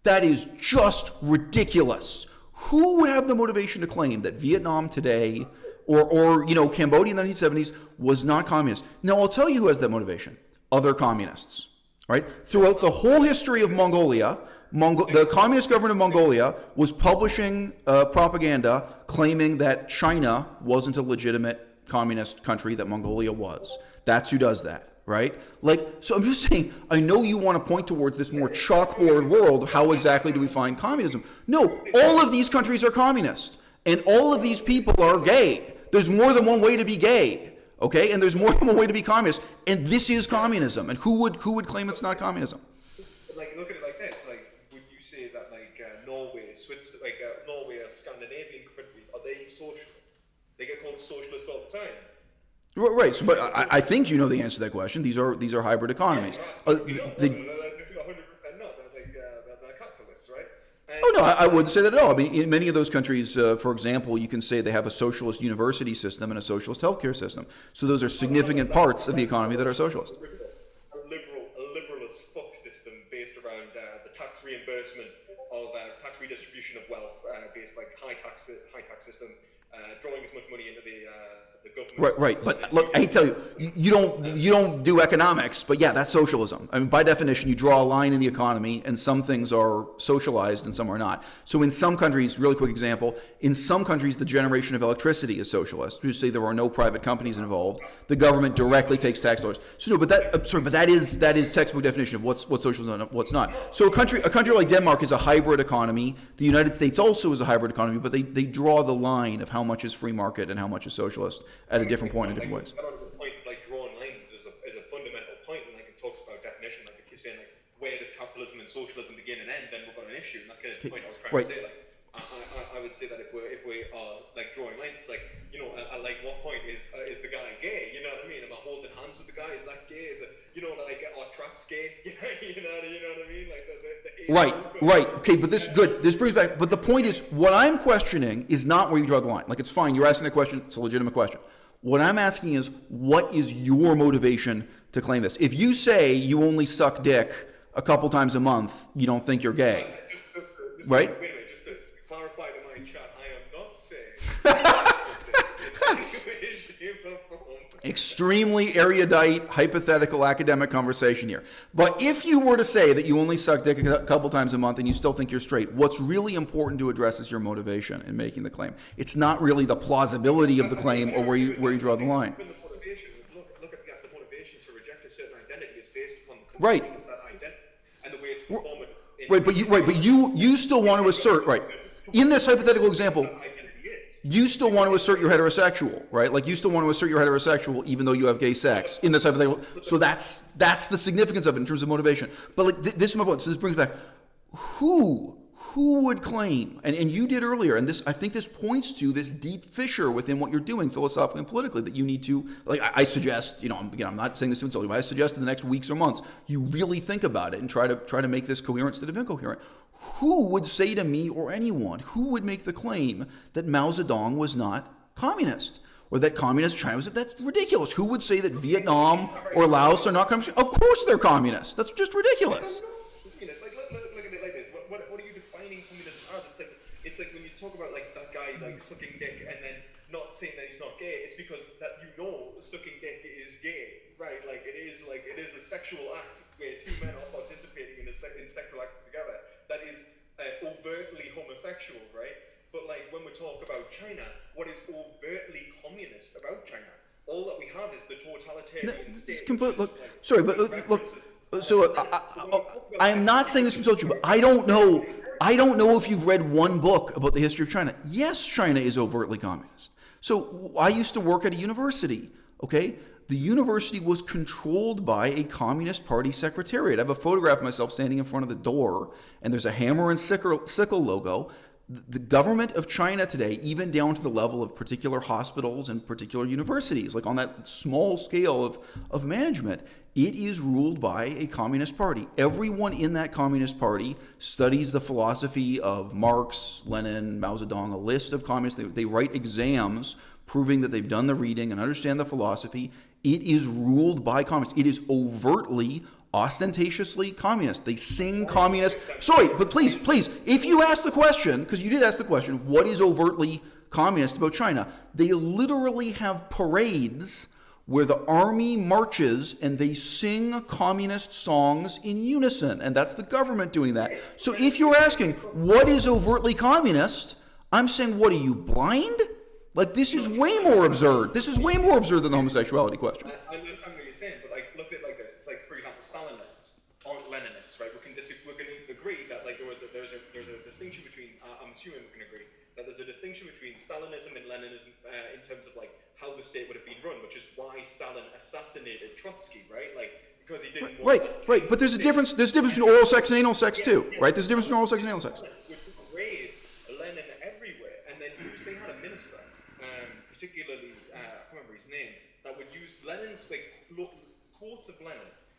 That is just ridiculous. Who would have the motivation to claim that Vietnam today or Cambodia in the 1970s was not communist? Now, I'll tell you who has that motivation. Other communists, right? Throughout the whole history of Mongolia, the communist government of Mongolia was publishing propaganda claiming that China wasn't a legitimate communist country that Mongolia was. That's who does that, right? So I'm just saying, I know you want to point towards this more chalkboard world. How exactly do we find communism? No, all of these countries are communist, and all of these people are gay. There's more than one way to be gay, okay? And there's more than one way to be communist, and this is communism. And who would claim it's not communism? Look at it like this. Would you say that Norway, Switzerland, Norway or Scandinavian countries, are they socialists? They get called socialists all the time. Right, so, but I think you know the answer to that question. These are hybrid economies. Yeah, 100% not. They're capitalists, right? I wouldn't say that at all. I mean, in many of those countries, for example, you can say they have a socialist university system and a socialist healthcare system. So those are significant parts of the economy that are socialist. A liberalist fuck system based around the tax reimbursement of tax redistribution of wealth, based high tax system, drawing as much money into the government. Right. But look, I tell you, you don't do economics, but yeah, that's socialism. I mean, by definition, you draw a line in the economy, and some things are socialized and some are not. So in some countries, really quick example, in some countries, the generation of electricity is socialist. We say there are no private companies involved. The government directly takes tax dollars. So no, but that is textbook definition of what's socialism and what's not. So a country like Denmark is a hybrid economy. The United States also is a hybrid economy, but they draw the line of how much is free market and how much is socialist at a different point in different ways. Drawing lines is a fundamental point, and it talks about definition. If you're saying where does capitalism and socialism begin and end, then we've got an issue, and that's kind of the point I was trying to say. I would say that if we are drawing lines, it's at what point is the guy gay? You know what I mean? Am I holding hands with the guy? Is that gay? Is it are traps gay? you know what I mean? Right. Okay, but this is good. This brings back. But the point is, what I'm questioning is not where you draw the line. It's fine. You're asking the question. It's a legitimate question. What I'm asking is, what is your motivation to claim this? If you say you only suck dick a couple times a month, you don't think you're gay, right? Wait a minute, just to clarify to my chat, I am not saying extremely erudite, hypothetical, academic conversation here. But if you were to say that you only suck dick a couple times a month and you still think you're straight, what's really important to address is your motivation in making the claim. It's not really the plausibility of the claim or where you draw the line. Look at the motivation to reject a certain identity is based upon the right. Of that identity and the way it's performed. But you still want to assert, right, in this hypothetical example, you still want to assert you're heterosexual, right? You still want to assert you're heterosexual even though you have gay sex in this hypothetical. So that's the significance of it in terms of motivation. But this is my point. So this brings back, who would claim, and you did earlier, and I think this points to this deep fissure within what you're doing philosophically and politically that you need to, I suggest, I'm not saying this to insult you, but I suggest in the next weeks or months, you really think about it and try to make this coherent instead of incoherent. Who would say to me or anyone, who would make the claim that Mao Zedong was not communist? Or that communist China was, that's ridiculous. Who would say that Vietnam or Laos are not communist? Of course they're communists. That's just ridiculous. Look at it like this. What are you defining communism as? It's like when you talk about that guy sucking dick and then not saying that he's not gay. It's because that sucking dick is gay, right? Like it is a sexual act where two men are participating in sexual acts together. That is overtly homosexual, right? But like when we talk about China, what is overtly communist about China? All that we have is the totalitarian state. Sorry, but look. So I am not saying this from social, but I don't know if you've read one book about the history of China. Yes, China is overtly communist. So I used to work at a university, okay? The university was controlled by a Communist Party secretariat. I have a photograph of myself standing in front of the door, and there's a hammer and sickle logo. The government of China today, even down to the level of particular hospitals and particular universities, like on that small scale of management, it is ruled by a Communist Party. Everyone in that Communist Party studies the philosophy of Marx, Lenin, Mao Zedong, a list of communists. They write exams proving that they've done the reading and understand the philosophy. It is ruled by communists. It is overtly, ostentatiously communist. They sing communist. Sorry, but please, if you ask the question, because you did ask the question, what is overtly communist about China? They literally have parades where the army marches and they sing communist songs in unison, and that's the government doing that. So if you're asking, what is overtly communist? I'm saying, what are you, blind? Like, this is way more absurd. This is way more absurd than the homosexuality question. I understand what you're saying, but like, look at it like this. It's like, for example, Stalinists aren't Leninists, right? We can agree that like there's a distinction between. I'm assuming we can agree that there's a distinction between Stalinism and Leninism in terms of like how the state would have been run, which is why Stalin assassinated Trotsky, right? Like because he didn't. Right. But there's a difference. There's a difference between oral sex and anal sex too, right? There's a difference between oral sex and anal sex. Would parade Lenin everywhere, and then they had a minister, particularly I can't remember his name, that would use Lenin's like quotes of Lenin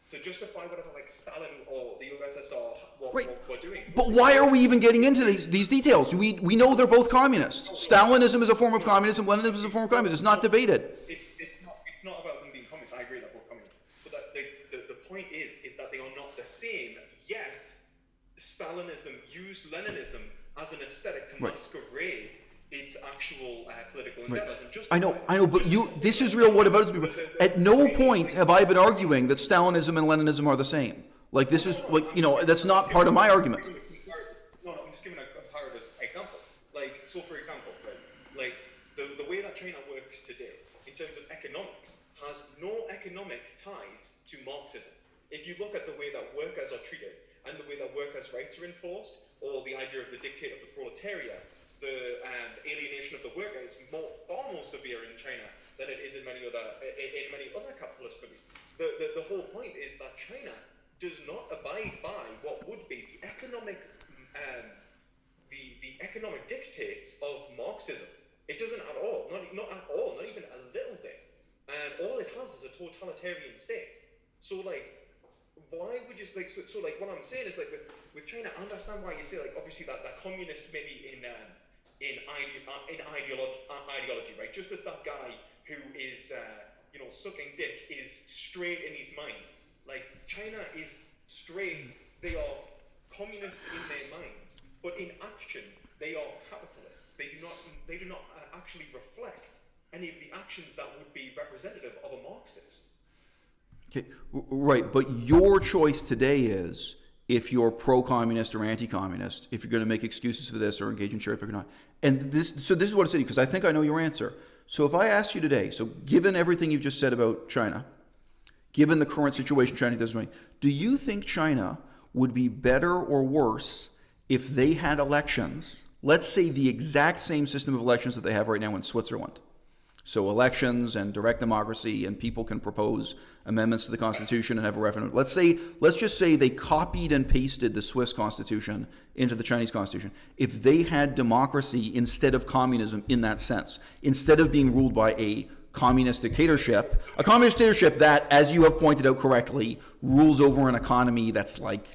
to justify whatever like Stalin or the USSR were doing. But why are we even getting into these details? We know they're both communist. Stalinism is a form of communism. Leninism is a form of communism. It's not debated. It's not about them being communist. I agree they're both communist. But the point is that they are not the same. Yet Stalinism used Leninism as an aesthetic to masquerade its actual political endeavors. And I know, but this is real whataboutism. At no point have I been arguing that Stalinism and Leninism are the same. Like, this is, like, that's not part of my argument. No, I'm just giving a comparative example. Like, so for example, right, like, the way that China works today, in terms of economics, has no economic ties to Marxism. If you look at the way that workers are treated, and the way that workers' rights are enforced, or the idea of the dictate of the proletariat, the alienation of the worker is far more severe in China than it is in many other capitalist countries. The whole point is that China does not abide by what would be the economic the economic dictates of Marxism. It doesn't at all, not at all, not even a little bit. And all it has is a totalitarian state. So like, why would you like? So like, what I'm saying is like with China, I understand why you say like obviously that communist maybe in ideology, right? Just as that guy who is sucking dick is straight in his mind. Like China is straight. They are communist in their minds, but in action they are capitalists. They do not actually reflect any of the actions that would be representative of a Marxist. Okay, right. But your choice today is if you're pro-communist or anti-communist, if you're going to make excuses for this or engage in cherry picking or not. And this is what I said, because I think I know your answer. So if I ask you today, so given everything you've just said about China, given the current situation China does, do you think China would be better or worse if they had elections, let's say the exact same system of elections that they have right now in Switzerland? So elections and direct democracy, and people can propose amendments to the Constitution and have a referendum. Let's just say they copied and pasted the Swiss Constitution into the Chinese Constitution. If they had democracy instead of communism in that sense, instead of being ruled by a communist dictatorship that, as you have pointed out correctly, rules over an economy that's like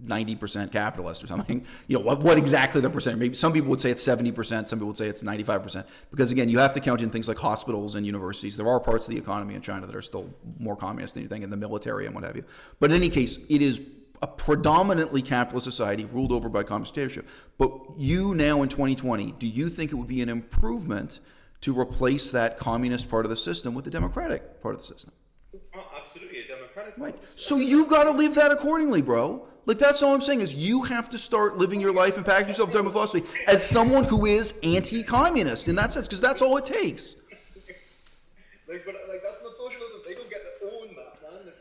90% capitalist or something. What exactly the percent? Maybe some people would say it's 70%, some people would say it's 95%. Because again, you have to count in things like hospitals and universities. There are parts of the economy in China that are still more communist than anything, in the military and what have you. But in any case, it is a predominantly capitalist society ruled over by communist dictatorship. But you now in 2020, do you think it would be an improvement to replace that communist part of the system with the democratic part of the system. Oh, absolutely, a democratic Right. part of the So system. you've got to live that accordingly, bro. Like, that's all I'm saying is you have to start living your life and package yourself down with philosophy as someone who is anti-communist in that sense, because that's all it takes. But that's not socialism. They don't get to own that, man.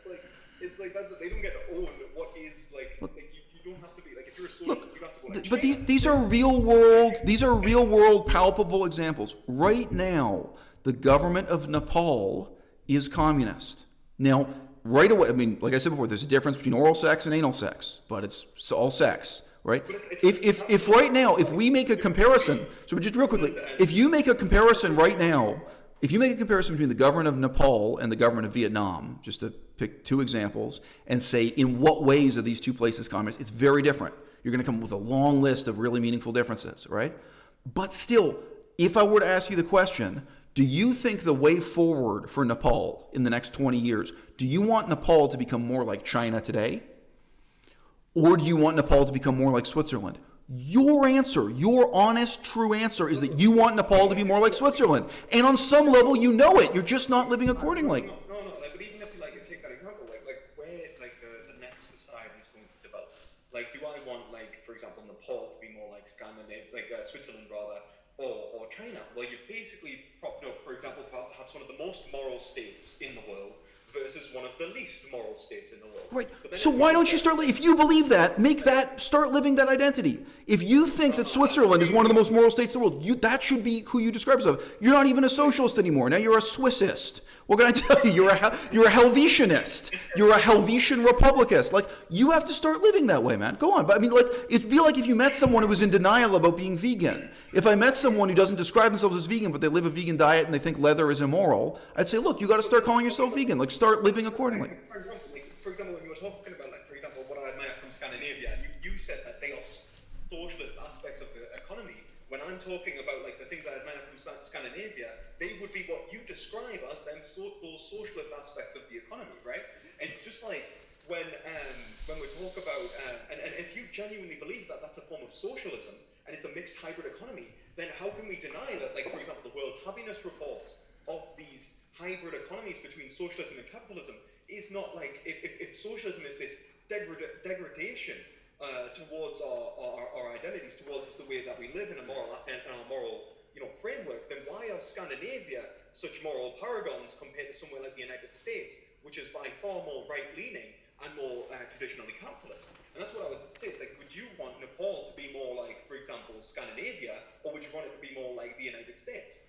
It's like that. They don't get to own what is you don't have to be like if you're a socialist, you have to go like. But these are real world palpable examples. Right now, the government of Nepal is communist. Now, right away, I mean, like I said before, there's a difference between oral sex and anal sex, but it's all sex, right? If right now, if we make a comparison, so just real quickly, if you make a comparison right now, if you make a comparison between the government of Nepal and the government of Vietnam, just to pick two examples, and say in what ways are these two places communist, it's very different. You're going to come up with a long list of really meaningful differences, right? But still, if I were to ask you the question, do you think the way forward for Nepal in the next 20 years, do you want Nepal to become more like China today? Or do you want Nepal to become more like Switzerland? Your answer, your honest, true answer is that you want Nepal to be more like Switzerland. And on some level, you know it. You're just not living accordingly. No. But even if you take that example, where the next society is going to develop, do I want for example Nepal to be more like Switzerland rather, or China? Well, you've basically propped up, for example, perhaps one of the most moral states in the world versus one of the least moral states in the world. Right. So why don't you start, if you believe that, start living that identity. If you think that Switzerland is one of the most moral states in the world, that should be who you describe yourself. You're not even a socialist anymore. Now you're a Swissist. What can I tell you? You're a Helvetianist. You're a Helvetian Republicist. You have to start living that way, man. Go on. But I mean, it'd be like if you met someone who was in denial about being vegan. If I met someone who doesn't describe themselves as vegan, but they live a vegan diet and they think leather is immoral, I'd say, look, you got to start calling yourself vegan. Start living accordingly. For example, when you were talking about, for example, what I admire from Scandinavia, you said that they are socialist aspects of the economy. When I'm talking about the things I admire from Scandinavia, they would be what you describe as those socialist aspects of the economy, right? It's just like when we talk about and if you genuinely believe that that's a form of socialism and it's a mixed hybrid economy, then how can we deny that? For example, the World Happiness Reports of these hybrid economies between socialism and capitalism is not if socialism is this degradation towards our identities, towards the way that we live in a moral framework, then why are Scandinavia such moral paragons compared to somewhere like the United States, which is by far more right-leaning and more traditionally capitalist? And that's what I would say. It's would you want Nepal to be more like, for example, Scandinavia, or would you want it to be more like the United States?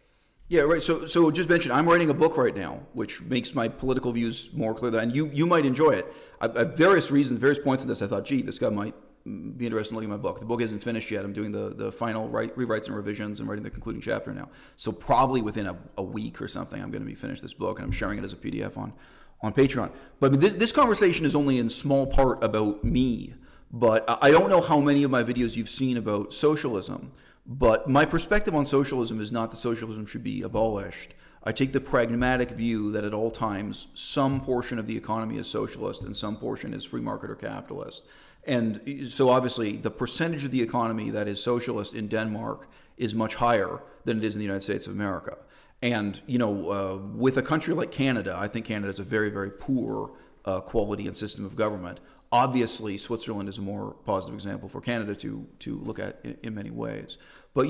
Yeah, right. So just mention, I'm writing a book right now, which makes my political views more clear. And you might enjoy it. At various reasons, various points in this, I thought, gee, this guy might be interested in looking at my book. The book isn't finished yet. I'm doing the final rewrites and revisions and writing the concluding chapter now. So probably within a week or something, I'm going to be finished this book, and I'm sharing it as a PDF on Patreon. But this conversation is only in small part about me. But I don't know how many of my videos you've seen about socialism. But my perspective on socialism is not that socialism should be abolished. I take the pragmatic view that at all times, some portion of the economy is socialist and some portion is free market or capitalist. And so obviously, the percentage of the economy that is socialist in Denmark is much higher than it is in the United States of America. And, with a country like Canada, I think Canada is a very, very poor quality and system of government. Obviously, Switzerland is a more positive example for Canada to look at in many ways. But,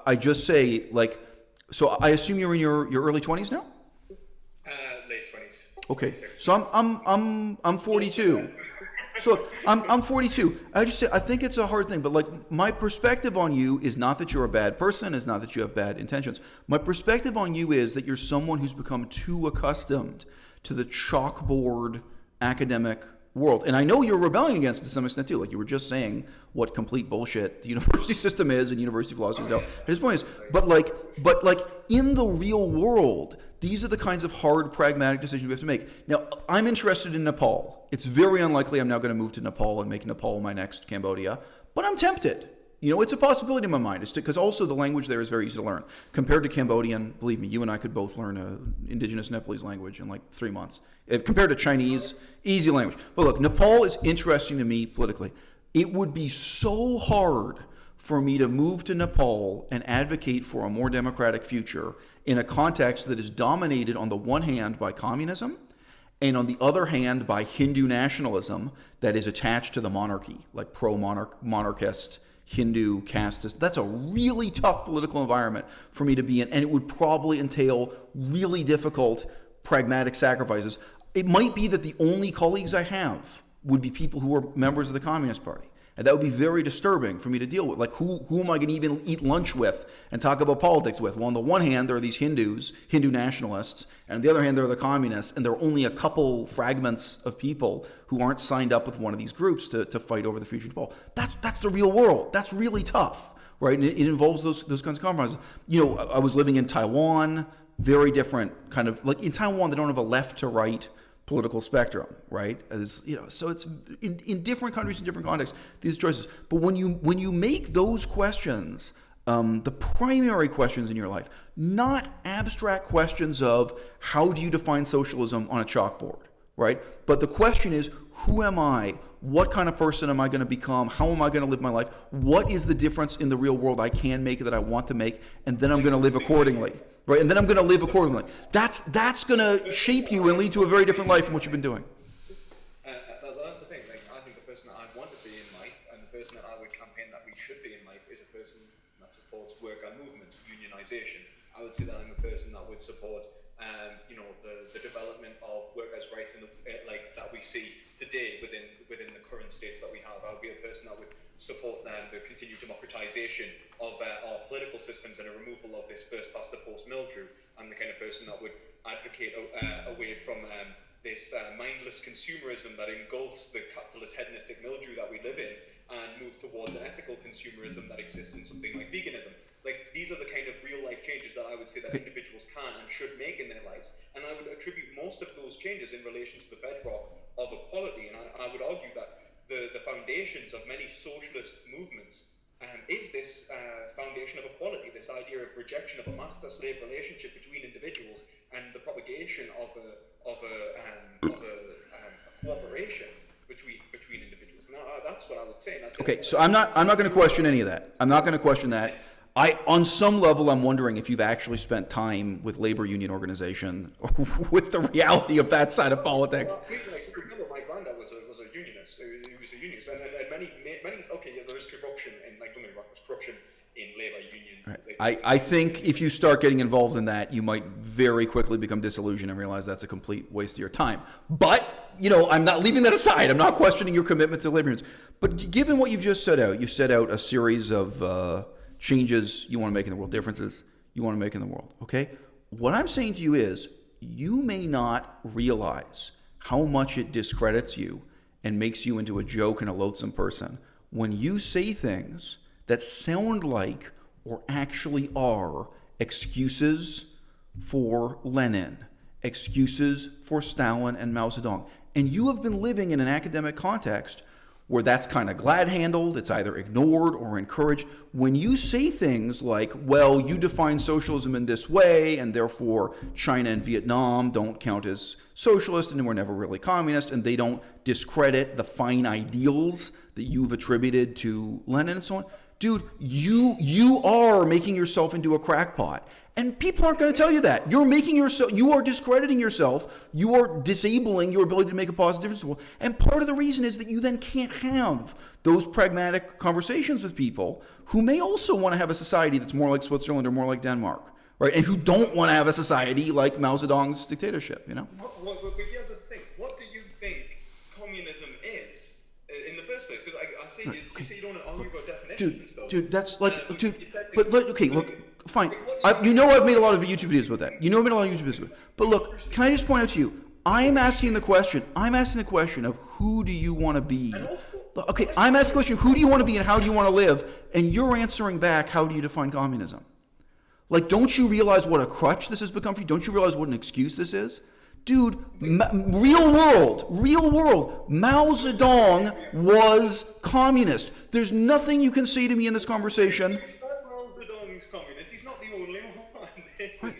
I just say, so I assume you're in your early 20s now? Late 20s. Okay, so I'm 42. So look, I'm 42. I just say I think it's a hard thing, but my perspective on you is not that you're a bad person, is not that you have bad intentions. My perspective on you is that you're someone who's become too accustomed to the chalkboard academic world. And I know you're rebelling against it to some extent too. You were just saying what complete bullshit the university system is and university philosophy is now. His point is, but in the real world, these are the kinds of hard, pragmatic decisions we have to make. Now, I'm interested in Nepal. It's very unlikely I'm now going to move to Nepal and make Nepal my next Cambodia, but I'm tempted. It's a possibility in my mind. It's because also the language there is very easy to learn. Compared to Cambodian, believe me, you and I could both learn an indigenous Nepalese language in 3 months. Compared to Chinese, easy language. But look, Nepal is interesting to me politically. It would be so hard for me to move to Nepal and advocate for a more democratic future in a context that is dominated on the one hand by communism and on the other hand by Hindu nationalism that is attached to the monarchy, like pro-monarchist, Hindu casteist. That's a really tough political environment for me to be in, and it would probably entail really difficult pragmatic sacrifices. It might be that the only colleagues I have would be people who are members of the Communist Party. And that would be very disturbing for me to deal with. Like, who am I going to even eat lunch with and talk about politics with? Well, on the one hand, there are these Hindu nationalists, and on the other hand, there are the communists, and there are only a couple fragments of people who aren't signed up with one of these groups to fight over the future of Nepal. That's the real world. That's really tough, right? And it involves those kinds of compromises. You know, I was living in Taiwan, very different kind of, like in Taiwan, they don't have a left to right political spectrum, right? As you know, so it's in different countries, in different contexts, these choices. But when you make those questions the primary questions in your life, not abstract questions of how do you define socialism on a chalkboard, right? But the question is, who am I? What kind of person am I going to become? How am I going to live my life? What is the difference in the real world I can make that I want to make? And then I'm going to live accordingly. Right, and then I'm going to live accordingly. That's going to shape you and lead to a very different life from what you've been doing. That's the thing. Like, I think the person that I want to be in life, and the person that I would campaign that we should be in life, is a person that supports worker movements, unionization. I would say that I'm a person that would support, the development of workers' rights in like that we see today within the current states that we have. I would be a person that would support the continued democratization of our political systems and a removal of this first past the post mildew. I'm the kind of person that would advocate away from this mindless consumerism that engulfs the capitalist hedonistic mildew that we live in, and move towards an ethical consumerism that exists in something like veganism. Like, these are the kind of real life changes that I would say that individuals can and should make in their lives. And I would attribute most of those changes in relation to the bedrock of equality. And I would argue that the foundations of many socialist movements is this foundation of equality, this idea of rejection of a master-slave relationship between individuals and the propagation of a cooperation between individuals. Now, that's what I would say. And that's okay, so I'm not going to question any of that. I'm not going to question that. On some level, I'm wondering if you've actually spent time with labor union organization with the reality of that side of politics. Well, for example, my granddad was a unionist. He was a unionist, and many. Okay, yeah, there is corruption, and like, don't get me wrong, there's corruption in labor unions. Right. I think if you start getting involved in that, you might very quickly become disillusioned and realize that's a complete waste of your time. But, I'm not leaving that aside. I'm not questioning your commitment to labor unions. But given what you've just set out, you set out a series of changes you want to make in the world, differences you want to make in the world, okay? What I'm saying to you is, you may not realize how much it discredits you and makes you into a joke and a loathsome person when you say things that sound like or actually are excuses for Lenin, excuses for Stalin and Mao Zedong. And you have been living in an academic context where that's kind of glad-handled, it's either ignored or encouraged. When you say things like, well, you define socialism in this way, and therefore China and Vietnam don't count as socialist and were never really communist, and they don't discredit the fine ideals that you've attributed to Lenin and so on, dude, you are making yourself into a crackpot. And people aren't going to tell you that. You are discrediting yourself. You are disabling your ability to make a positive difference in the world. And part of the reason is that you then can't have those pragmatic conversations with people who may also want to have a society that's more like Switzerland or more like Denmark, right? And who don't want to have a society like Mao Zedong's dictatorship, But here's the thing. What do you think communism is in the first place? Because I say this, you say you don't want to argue about definitions and stuff. Dude, that's like, fine. I've made a lot of YouTube videos about that. But look, can I just point out to you, I'm asking the question of who do you want to be? Okay, I'm asking the question, who do you want to be and how do you want to live? And you're answering back, how do you define communism? Like, don't you realize what a crutch this has become for you? Don't you realize what an excuse this is? Dude, real world, Mao Zedong was communist. There's nothing you can say to me in this conversation. It's not Mao Zedong's communist. He's not the only one.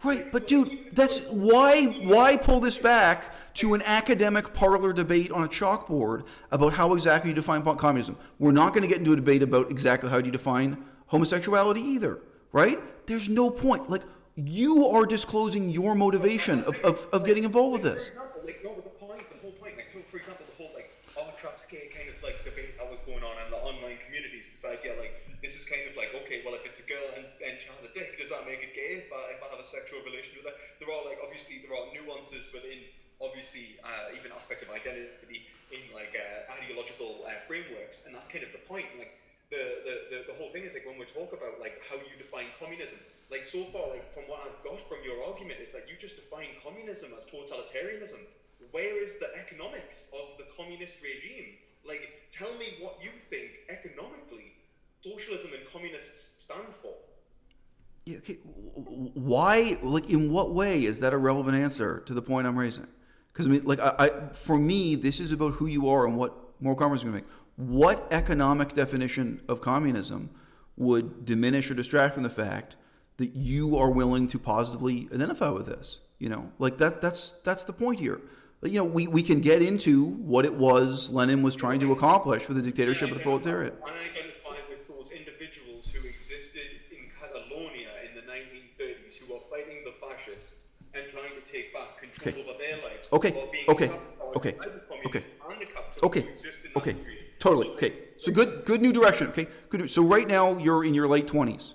Right, but dude, that's why pull this back to an academic parlor debate on a chalkboard about how exactly you define communism. We're not going to get into a debate about exactly how do you define homosexuality either, right? There's no point. Like, you are disclosing your motivation of getting involved with this. For example, the whole point, like, so for example, the whole, like, trap's gay kind of, like, debate that was going on in the online communities, this idea, like, this is kind of like, okay, well, if it's a girl and she has a dick, does that make it gay if I have a sexual relation with her? There are, like, obviously, there are nuances within, obviously, even aspects of identity in, like, ideological frameworks, and that's kind of the point. Like, the whole thing is, like, when we talk about, like, how you define communism, like, so far, like, from what I've got from your argument is that you just define communism as totalitarianism. Where is the economics of the communist regime? Like, tell me what you think economically socialism and communists stand for. Yeah, okay. Why, like, in what way is that a relevant answer to the point I'm raising? Because, I mean, like, for me, this is about who you are and what moral compromise you're going to make. What economic definition of communism would diminish or distract from the fact that you are willing to positively identify with this? You know, like, that's the point here. You know, we can get into what it was Lenin was trying to accomplish with the dictatorship of the proletariat. I identify with those individuals who existed in Catalonia in the 1930s who were fighting the fascists and trying to take back control over their lives while being sabotaged by the communists and the capitalists who exist in that period. Totally. Okay. So good new direction. Okay. Good. So right now you're in your late 20s.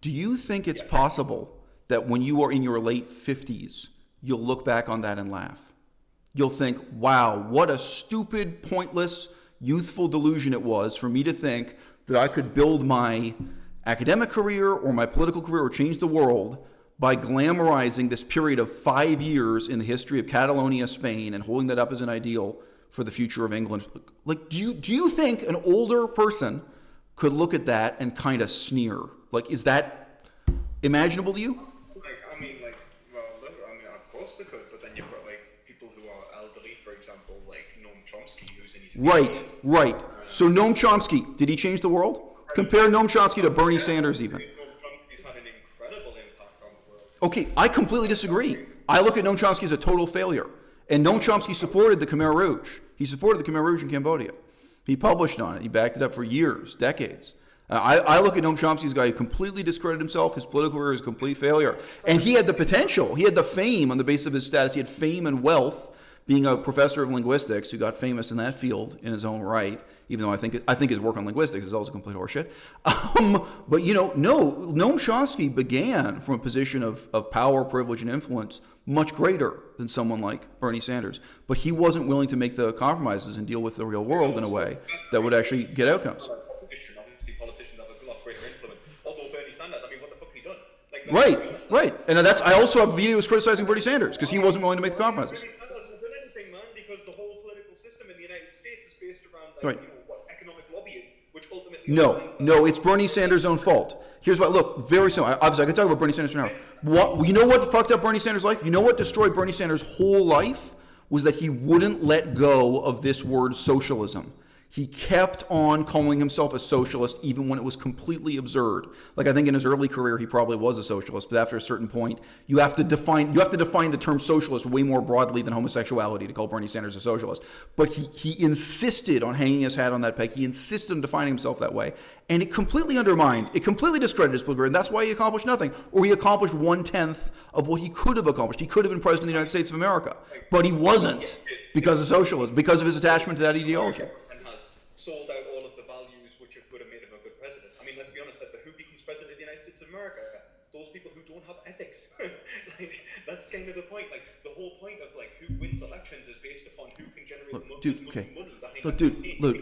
Do you think it's possible that when you are in your late 50s, you'll look back on that and laugh? You'll think, wow, what a stupid, pointless, youthful delusion it was for me to think that I could build my academic career or my political career or change the world by glamorizing this period of 5 years in the history of Catalonia, Spain, and holding that up as an ideal for the future of England. Like, do you think an older person could look at that and kind of sneer? Like, is that imaginable to you? Of course they could, but then you've got, like, people who are elderly, for example, like Noam Chomsky, who's in his 80s. Right. So Noam Chomsky, did he change the world? Compare Noam Chomsky to Bernie Sanders even. Noam Chomsky's had an incredible impact on the world. Okay, I completely disagree. I look at Noam Chomsky as a total failure. And Noam Chomsky supported the Khmer Rouge. He supported the Khmer Rouge in Cambodia. He published on it. He backed it up for years, decades. I look at Noam Chomsky as a guy who completely discredited himself. His political career is a complete failure. And he had the potential. He had the fame on the basis of his status. He had fame and wealth, being a professor of linguistics who got famous in that field in his own right, even though I think his work on linguistics is also complete horseshit. But, you know, no, Noam Chomsky began from a position of power, privilege, and influence much greater than someone like Bernie Sanders. But he wasn't willing to make the compromises and deal with the real world in a way that would actually get outcomes. Politicians have a lot greater influence. Although Bernie Sanders, I mean, what the fuck has he done? Right. And I also have videos criticizing Bernie Sanders because he wasn't willing to make the compromises. Bernie Sanders hasn't done anything, man, because the whole political system in the United States is based around, economic lobbying, which ultimately... No, it's Bernie Sanders' own fault. Here's what, look, very simple. Obviously, I can talk about Bernie Sanders now. You know what fucked up Bernie Sanders' life? You know what destroyed Bernie Sanders' whole life? Was that he wouldn't let go of this word socialism. He kept on calling himself a socialist even when it was completely absurd. Like, I think in his early career he probably was a socialist, but after a certain point you have to define the term socialist way more broadly than homosexuality to call Bernie Sanders a socialist. But he insisted on hanging his hat on that peg. He insisted on defining himself that way. And it completely discredited his political career, and that's why he accomplished nothing. Or he accomplished 1/10 of what he could have accomplished. He could have been president of the United States of America, but he wasn't because of socialism, because of his attachment to that ideology. Sold out all of the values which would have made him a good president. I mean, let's be honest, who becomes president of the United States of America? Those people who don't have ethics. Like, that's kind of the point. Like, the whole point of, like, who wins elections is based upon who can generate the most money behind the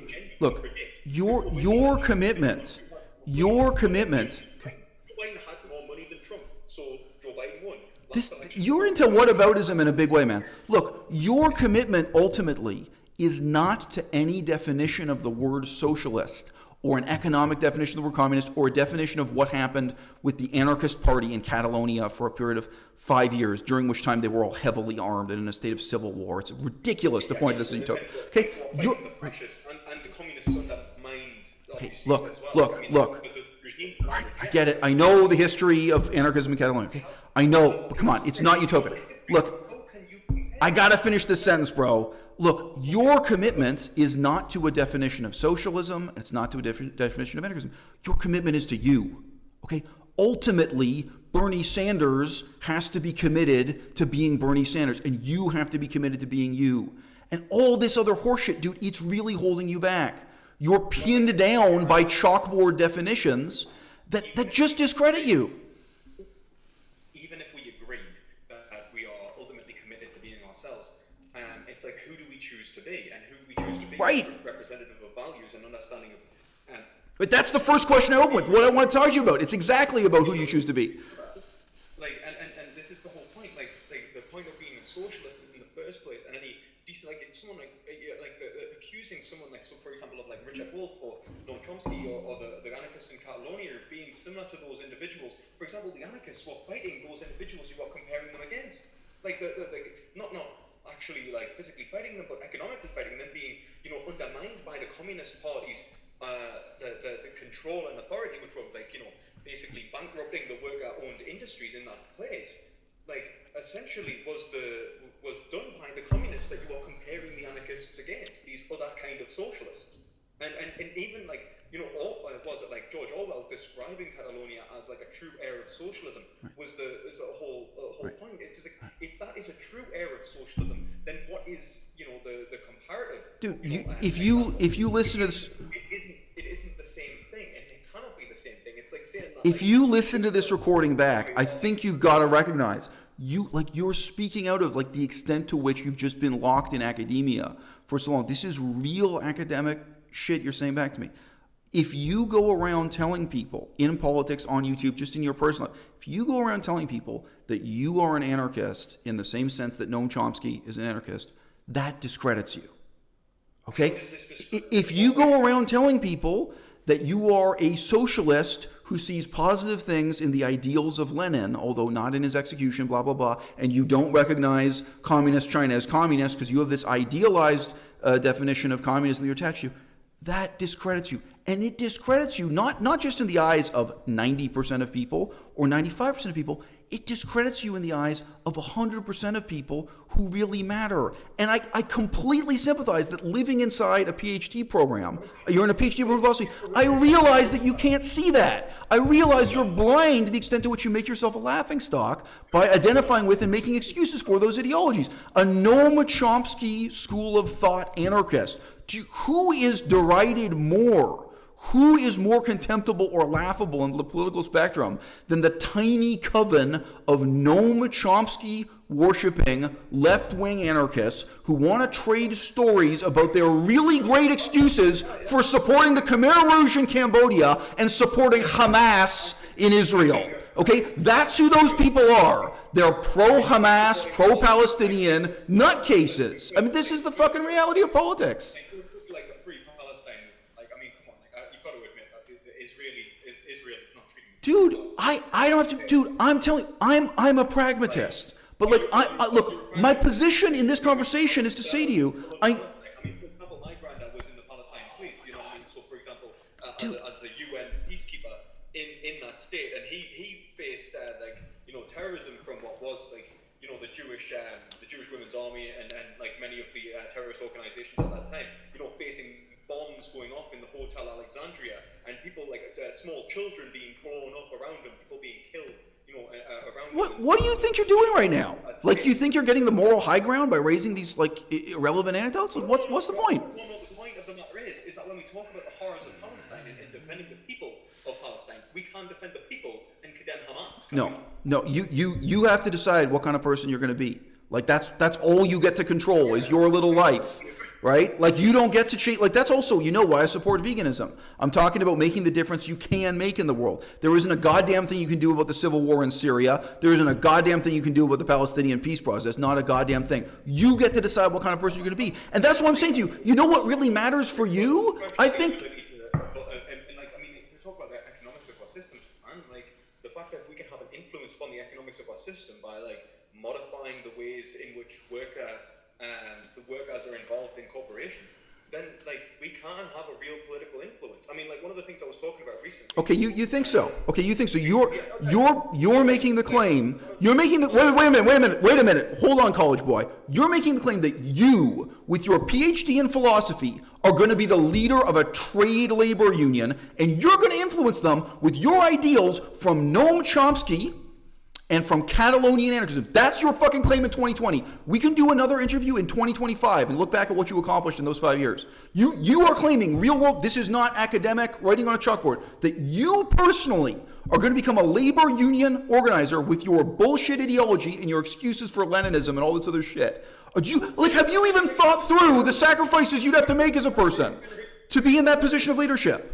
campaign. Look, your commitment. Joe Biden had more money than Trump, so Joe Biden won. You're into whataboutism in a big way, man. Look, your commitment ultimately is not to any definition of the word socialist or an economic definition of the word communist or a definition of what happened with the anarchist party in Catalonia for a period of 5 years, during which time they were all heavily armed and in a state of civil war. It's ridiculous to point this into. Okay, and the communists undermined. Okay, look. I get it. I know the history of anarchism in Catalonia. Okay? I know, but come on, it's not utopia. Look, I gotta finish this sentence, bro. Look, your commitment is not to a definition of socialism, and it's not to a definition of anarchism. Your commitment is to you, okay? Ultimately, Bernie Sanders has to be committed to being Bernie Sanders, and you have to be committed to being you. And all this other horseshit, dude, it's really holding you back. You're pinned down by chalkboard definitions that just discredit you. Even if we agreed that we are ultimately committed to being ourselves, it's like, who do we choose to be? And who we choose to be right. is representative of values and understanding of... But that's the first question I open with. What I want to talk to you about. It's exactly about who you choose to be. Like, and this is the whole point. Like the point of being a socialist in the first place, and any decent, like, someone accusing someone like, so for example, of like Richard Wolff or Noam Chomsky or the anarchists in Catalonia of being similar to those individuals. For example, the anarchists were fighting those individuals you are comparing them against. Like not actually like physically fighting them, but economically fighting them, being undermined by the Communist parties, the control and authority, which were like basically bankrupting the worker-owned industries in that place. Like essentially was done by the communists that you are comparing the anarchists against, these other kind of socialists. And even like was it like George Orwell describing Catalonia as like a true era of socialism was the whole point. It's just like, if that is a true era of socialism, then what is the comparative? Dude, if you listen to this, it isn't the same thing, and it cannot be the same thing. It's like saying that if you listen to this recording back, I think you've got to recognize you're speaking out of like the extent to which you've just been locked in academia for so long. This is real academic shit you're saying back to me. If you go around telling people in politics, on YouTube, just in your personal life, if you go around telling people that you are an anarchist in the same sense that Noam Chomsky is an anarchist, that discredits you. Okay? If you go around telling people that you are a socialist who sees positive things in the ideals of Lenin, although not in his execution, blah, blah, blah, and you don't recognize communist China as communist because you have this idealized definition of communism that you're attached to, that discredits you. And it discredits you not just in the eyes of 90% of people or 95% of people, it discredits you in the eyes of 100% of people who really matter. And I completely sympathize that living inside a PhD program, you're in a PhD program of philosophy, I realize that you can't see that. I realize you're blind to the extent to which you make yourself a laughingstock by identifying with and making excuses for those ideologies. A Noam Chomsky school of thought anarchist. Who is derided more? Who is more contemptible or laughable in the political spectrum than the tiny coven of Noam Chomsky worshipping left-wing anarchists who want to trade stories about their really great excuses for supporting the Khmer Rouge in Cambodia and supporting Hamas in Israel? Okay, that's who those people are. They're pro-Hamas, pro-Palestinian nutcases. I mean, this is the fucking reality of politics. Dude, I don't have to. Dude, I'm telling. I'm a pragmatist. But like, look, my position in this conversation is to say to you, I mean, for example, my granddad was in the Palestine police. You know what I mean? So, for example, as a UN peacekeeper in that state, and he faced terrorism from what was the Jewish Women's Army and like many of the terrorist organizations at that time. Facing bombs going off in the Hotel Alexandria, and people small children being blown up around them, people being killed, around them. What do you think you're doing right now? Like, you think you're getting the moral high ground by raising these irrelevant anecdotes? What's the point? Well, no, the point of the matter is that when we talk about the horrors of Palestine and defending the people of Palestine, we can't defend the people and condemn Hamas. No, you have to decide what kind of person you're going to be. Like, that's all you get to control is your little life. Right? Like, you don't get to change. Like, that's also, why I support veganism. I'm talking about making the difference you can make in the world. There isn't a goddamn thing you can do about the civil war in Syria. There isn't a goddamn thing you can do about the Palestinian peace process. Not a goddamn thing. You get to decide what kind of person you're going to be. And that's what I'm saying to you. You know what really matters for you? I think... we talk about the economics of our systems, man. Like, the fact that we can have an influence upon the economics of our system by, modifying the ways in which the workers are involved in corporations, then like we can have a real political influence. I mean, like one of the things I was talking about recently. Okay, you think so? Okay, you think so? You're making the claim. You're making the wait a minute. Hold on, college boy. You're making the claim that you, with your PhD in philosophy, are going to be the leader of a trade labor union, and you're going to influence them with your ideals from Noam Chomsky and from Catalonian anarchism. That's your fucking claim in 2020. We can do another interview in 2025 and look back at what you accomplished in those 5 years. You are claiming real world, this is not academic writing on a chalkboard, that you personally are going to become a labor union organizer with your bullshit ideology and your excuses for Leninism and all this other shit. Have you even thought through the sacrifices you'd have to make as a person to be in that position of leadership?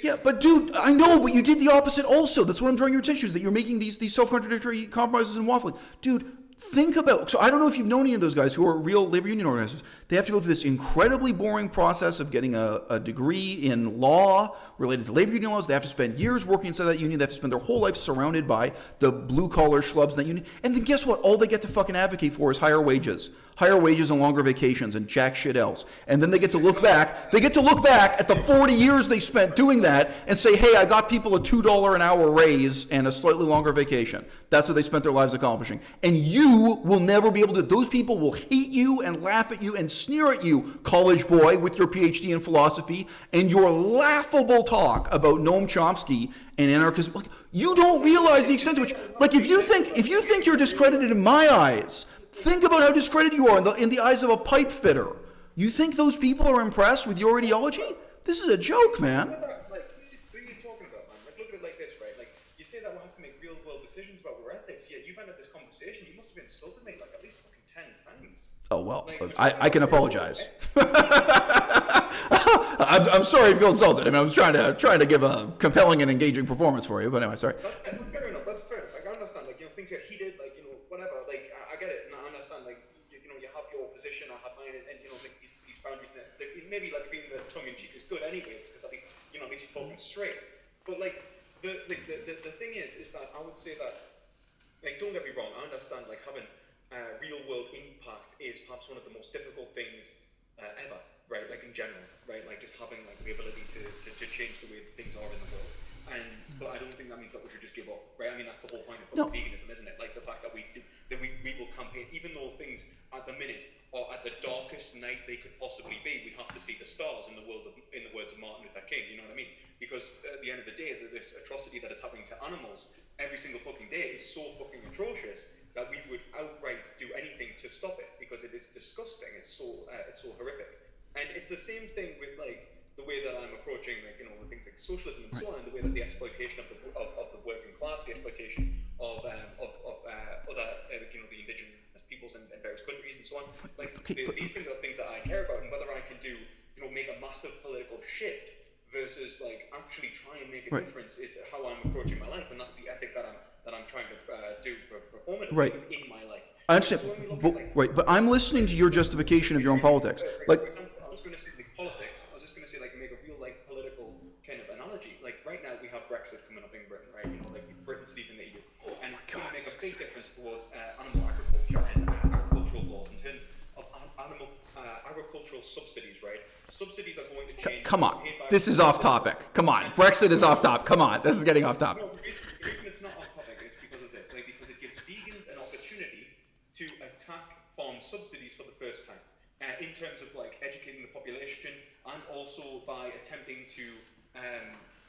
Yeah, but dude, I know, but you did the opposite also. That's what I'm drawing your attention to, is that you're making these self-contradictory compromises and waffling. Dude, think about, so I don't know if you've known any of those guys who are real labor union organizers. They have to go through this incredibly boring process of getting a degree in law related to labor union laws. They have to spend years working inside that union. They have to spend their whole life surrounded by the blue-collar schlubs in that union. And then guess what? All they get to fucking advocate for is higher wages and longer vacations and jack shit else. And then they get to look back. They get to look back at the 40 years they spent doing that and say, hey, I got people a $2 an hour raise and a slightly longer vacation. That's what they spent their lives accomplishing. And you will never be able to. Those people will hate you and laugh at you and sneer at you, college boy, with your PhD in philosophy and your laughable talk about Noam Chomsky and anarchism. Like, you don't realize the extent to which, like, if you think you're discredited in my eyes, think about how discredited you are in the eyes of a pipe fitter. You think those people are impressed with your ideology? This is a joke, man. Like, what are you talking about, man? Like, look at it like this, right? Like, you say that we'll have to make real-world decisions about our ethics. Yeah, you've ended this conversation. You must have insulted me like at least fucking 10 times. Oh, well, I can apologize. I'm sorry if you feel insulted. I mean, I was trying to give a compelling and engaging performance for you, but anyway, sorry. Fair enough. That's fair enough. Like, I understand. Like, things get heated. Like, whatever. Like, I get it, and I understand. Like, you have your position. I have mine, and like these boundaries. Like, maybe like being the tongue in cheek is good anyway, because at least you're talking straight. But like, the thing is that I would say that, like, don't get me wrong. I understand. Like, having real world impact is perhaps one of the most difficult things ever, right? Like, in general, right? Like, just having like the ability to change the way things are in the world. But I don't think that means that we should just give up, right? I mean, that's the whole point of veganism, isn't it? Like, the fact that we will campaign, even though things at the minute are at the darkest night they could possibly be, we have to see the stars in the words of Martin Luther King. You know what I mean? Because at the end of the day, this atrocity that is happening to animals every single fucking day is so fucking atrocious that we would outright do anything to stop it, because it is disgusting. It's so horrific. And it's the same thing with like the way that I'm approaching, like, with things like socialism and so on, and the way that the exploitation of the working class, the exploitation of other the indigenous peoples in various countries and so on, like these things are things that I care about, and whether I can do make a massive political shift versus like actually try and make a difference is how I'm approaching my life, and that's the ethic that I'm trying to do performatively in my life. I understand, but I'm listening to your justification of your own politics. Like, for example, I was going to say like politics. I was just going to say like make a real life political kind of analogy. Like right now we have Brexit coming up in Britain, right? Like Britain's leaving the EU, and it's going to make a big difference towards animal agriculture and agricultural laws in terms of animal agricultural subsidies, right? Subsidies are going to change. Come on, this is off topic. Come on, Brexit is off topic. Come on, this is getting off topic. No, the reason it's not off topic is because of this, like because it gives vegans an opportunity to attack farm subsidies for the first time, in terms of like educating the population, and also by attempting to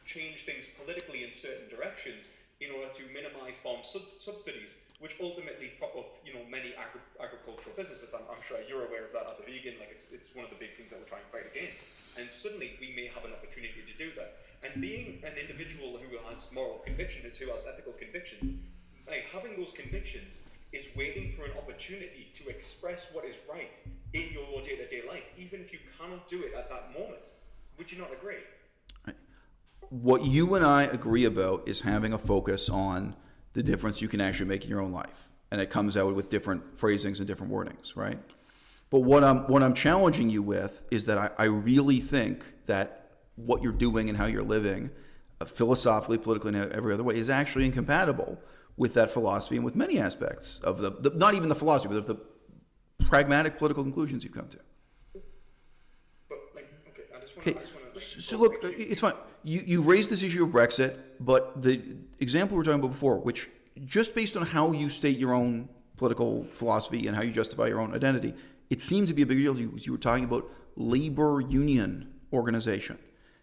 change things politically in certain directions in order to minimize farm subsidies, which ultimately prop up, many agricultural businesses. I'm sure you're aware of that as a vegan. Like it's one of the big things that we're trying to fight against. And suddenly we may have an opportunity to do that. And being an individual who has moral convictions, who has ethical convictions, like having those convictions is waiting for an opportunity to express what is right in your day-to-day life, even if you cannot do it at that moment. Would you not agree? What you and I agree about is having a focus on the difference you can actually make in your own life. And it comes out with different phrasings and different wordings, right? But what I'm challenging you with is that I really think that what you're doing and how you're living, philosophically, politically, and every other way, is actually incompatible with that philosophy and with many aspects of the not even the philosophy, but of the pragmatic political conclusions you've come to. But okay, I just want to. So look, it's fine. You raised this issue of Brexit, but the example we were talking about before, which just based on how you state your own political philosophy and how you justify your own identity, it seemed to be a big deal to you. You were talking about labor union organization.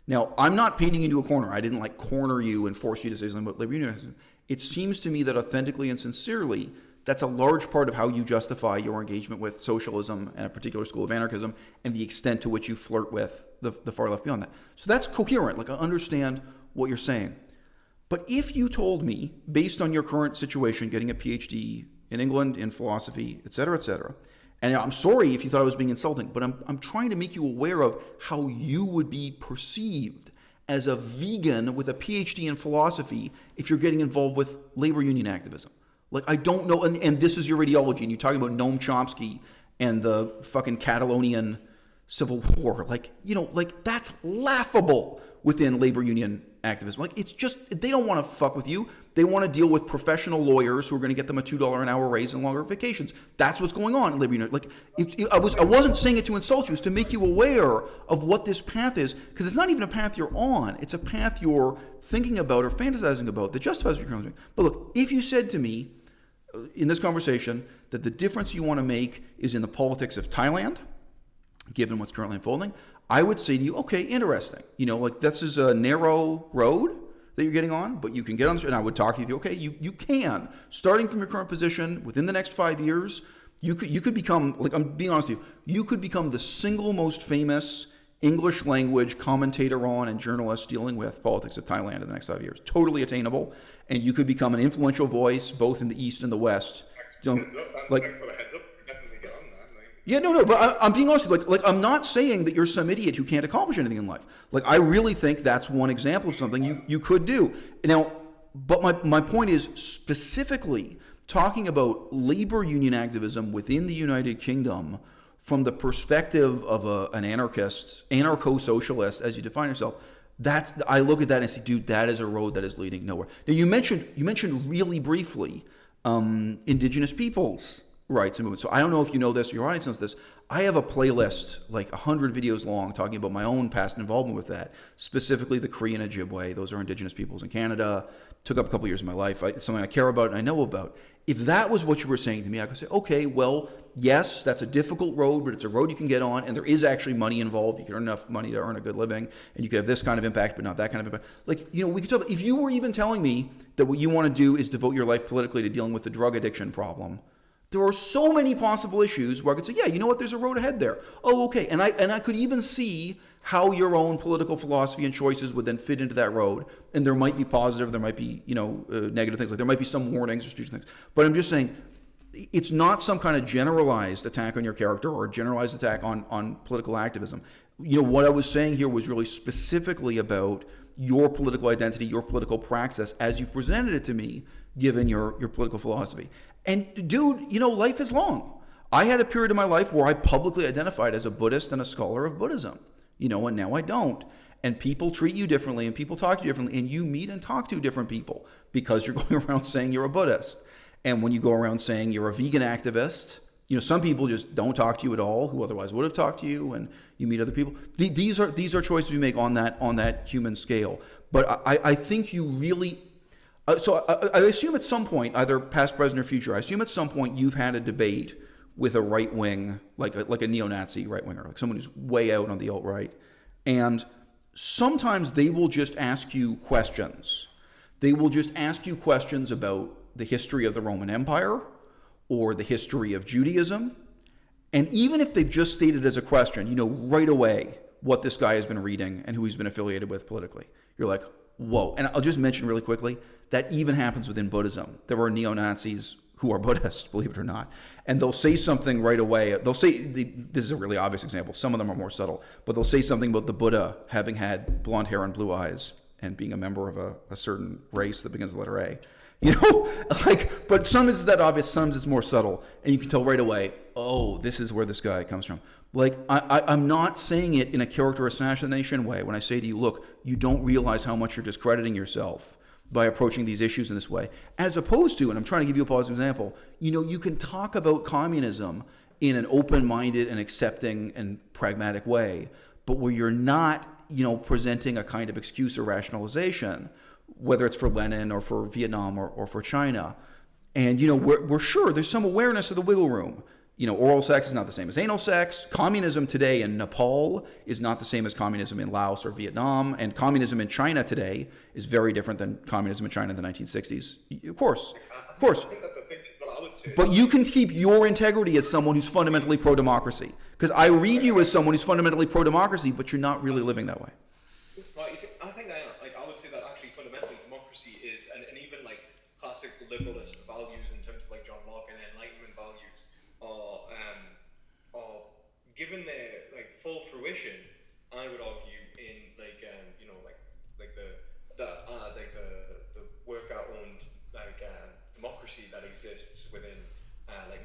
Now, I'm not painting you into a corner. I didn't corner you and force you to say something about labor union. It seems to me that authentically and sincerely, that's a large part of how you justify your engagement with socialism and a particular school of anarchism and the extent to which you flirt with the far left beyond that. So that's coherent. I understand what you're saying. But if you told me, based on your current situation, getting a PhD in England in philosophy, et cetera, and I'm sorry if you thought I was being insulting, but I'm trying to make you aware of how you would be perceived as a vegan with a PhD in philosophy if you're getting involved with labor union activism. I don't know, and this is your ideology, and you're talking about Noam Chomsky and the fucking Catalonian Civil War. That's laughable within labor union activism. It's just, they don't want to fuck with you. They want to deal with professional lawyers who are going to get them a $2 an hour raise and longer vacations. That's what's going on in labor union. I wasn't saying it to insult you. It's to make you aware of what this path is, because it's not even a path you're on. It's a path you're thinking about or fantasizing about that justifies what you're doing. But look, if you said to me in this conversation that the difference you want to make is in the politics of Thailand, given what's currently unfolding, I would say to you, okay, interesting. This is a narrow road that you're getting on, but you can get on this, and I would talk to you, okay, you can. Starting from your current position, within the next 5 years, you could become, I'm being honest with you, you could become the single most famous English language commentator on and journalist dealing with politics of Thailand in the next 5 years. Totally attainable. And you could become an influential voice both in the East and the West. Yeah, no, but I'm being honest with you. I'm not saying that you're some idiot who can't accomplish anything in life. I really think that's one example of something you could do. Now, but my point is specifically talking about labor union activism within the United Kingdom from the perspective of an anarchist, anarcho-socialist, as you define yourself. I look at that and say, dude, that is a road that is leading nowhere. Now, you mentioned really briefly indigenous peoples' rights and movements. So I don't know if you know this or your audience knows this. I have a playlist, 100 videos long, talking about my own past involvement with that, specifically the Cree and Ojibwe. Those are indigenous peoples in Canada. Took up a couple years of my life. It's something I care about and I know about. If that was what you were saying to me, I could say, okay, well, yes, that's a difficult road, but it's a road you can get on, and there is actually money involved. You can earn enough money to earn a good living, and you could have this kind of impact, but not that kind of impact. We could talk about, if you were even telling me that what you want to do is devote your life politically to dealing with the drug addiction problem, there are so many possible issues where I could say, yeah, you know what, there's a road ahead there. Oh, okay. And I could even see how your own political philosophy and choices would then fit into that road. And there might be positive, there might be, negative things. There might be some warnings or things. But I'm just saying, it's not some kind of generalized attack on your character or a generalized attack on political activism. What I was saying here was really specifically about your political identity, your political praxis as you presented it to me, given your political philosophy. And dude, life is long. I had a period of my life where I publicly identified as a Buddhist and a scholar of Buddhism, and now I don't. And people treat you differently and people talk to you differently, and you meet and talk to different people because you're going around saying you're a Buddhist. And when you go around saying you're a vegan activist, some people just don't talk to you at all who otherwise would have talked to you, and you meet other people. These are choices we make on that human scale. But I think you really... So I assume at some point, either past, present, or future, I assume at some point you've had a debate with a right wing, like a neo-Nazi right winger, like someone who's way out on the alt-right. And sometimes they will just ask you questions. They will just ask you questions about the history of the Roman Empire or the history of Judaism. And even if they've just stated as a question, you know right away what this guy has been reading and who he's been affiliated with politically. You're like, whoa. And I'll just mention really quickly, that even happens within Buddhism. There are neo-Nazis who are Buddhists, believe it or not. And they'll say something right away. They'll say, this is a really obvious example. Some of them are more subtle. But they'll say something about the Buddha having had blonde hair and blue eyes and being a member of a certain race that begins with the letter A. But sometimes it's that obvious, sometimes it's more subtle. And you can tell right away, oh, this is where this guy comes from. I'm not saying it in a character assassination way when I say to you, look, you don't realize how much you're discrediting yourself by approaching these issues in this way. As opposed to, and I'm trying to give you a positive example, you can talk about communism in an open-minded and accepting and pragmatic way, but where you're not, presenting a kind of excuse or rationalization, whether it's for Lenin or for Vietnam or for China. And, we're sure there's some awareness of the wiggle room. Oral sex is not the same as anal sex. Communism today in Nepal is not the same as communism in Laos or Vietnam. And communism in China today is very different than communism in China in the 1960s. Of course. I think that the thing, what I would say, but you can keep your integrity as someone who's fundamentally pro-democracy. Because I read you as someone who's fundamentally pro-democracy, but you're not really living that way. Well, you see, I think I am. I would say that actually fundamentally democracy is, and even classic liberalist values in terms of John Locke and Enlightenment values are given their full fruition, I would argue in the worker-owned democracy that exists within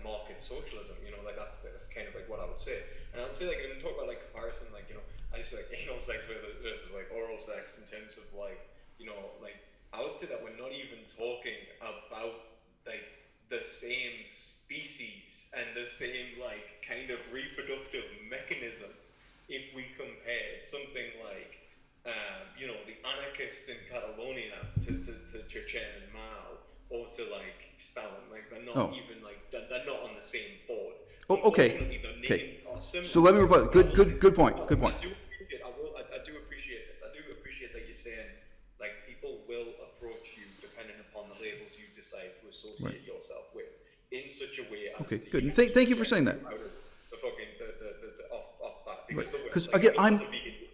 market socialism. That's kind of what I would say. And I would say when you talk about comparison, I say anal sex versus oral sex in terms of I would say that we're not even talking about the same species and the same kind of reproductive mechanism. If we compare something the anarchists in Catalonia to Chechen and Mao, or to Stalin, they're not even they're not on the same board. Okay. So let me reply. Good point. I do appreciate this. I do appreciate that you're saying people will approach you depending upon the labels you decide to associate yourself with in such a way as okay, good. And thank you for saying that. Because again,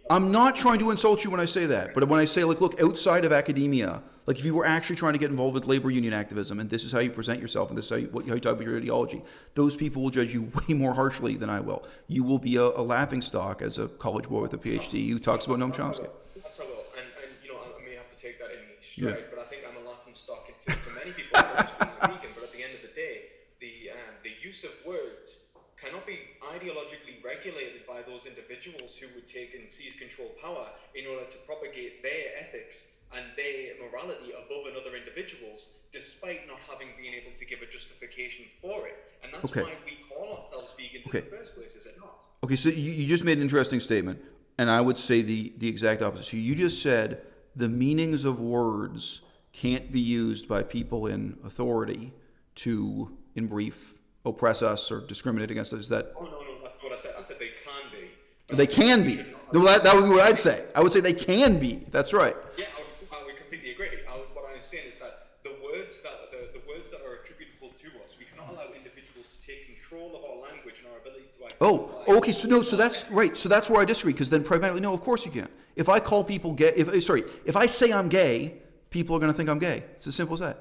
I'm not trying to insult you when I say that, but when I say look, outside of academia, if you were actually trying to get involved with labor union activism, and this is how you present yourself, and this is how you talk about your ideology, those people will judge you way more harshly than I will. You will be a laughing stock as a college boy with a PhD who talks about Noam Chomsky. That's I will, and I may have to take that in stride, but I think I'm a laughing stock to many people who are just being a vegan. But at the end of the day, the use of words cannot be ideologically regulated by those individuals who would take and seize control power in order to propagate their ethics and their morality above another individual's, despite not having been able to give a justification for it. And that's why we call ourselves vegans in the first place, is it not? Okay, so you just made an interesting statement, and I would say the exact opposite. So you just said the meanings of words can't be used by people in authority to, in brief, oppress us or discriminate against us. Is that? Oh, no, that's not what I said. I said they can be. They can be. That would be what I'd say. I would say they can be. That's right. Yeah, I would completely agree. What I'm saying is that the words that are attributable to us, we cannot allow individuals to take control of our language and our ability to identify. Oh, okay. So that's right. So that's where I disagree, because then pragmatically, no, of course you can. If I call people gay, if I say I'm gay, people are going to think I'm gay. It's as simple as that,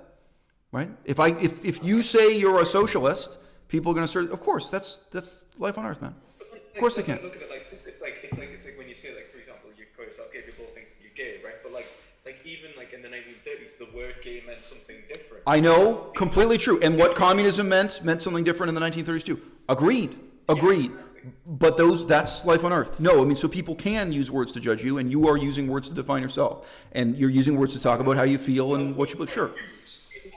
right? If you say you're a socialist, people are going to start. Of course, that's life on earth, man. Of course they can. Look at it it's like when you say for example, you call yourself gay, people think you're gay, right? But even in the 1930s, the word gay meant something different. I know, completely true. And what communism meant something different in the 1930s too. Agreed. Yeah. But that's life on earth. No, I mean, so people can use words to judge you, and you are using words to define yourself, and you're using words to talk about how you feel and what you believe. Sure.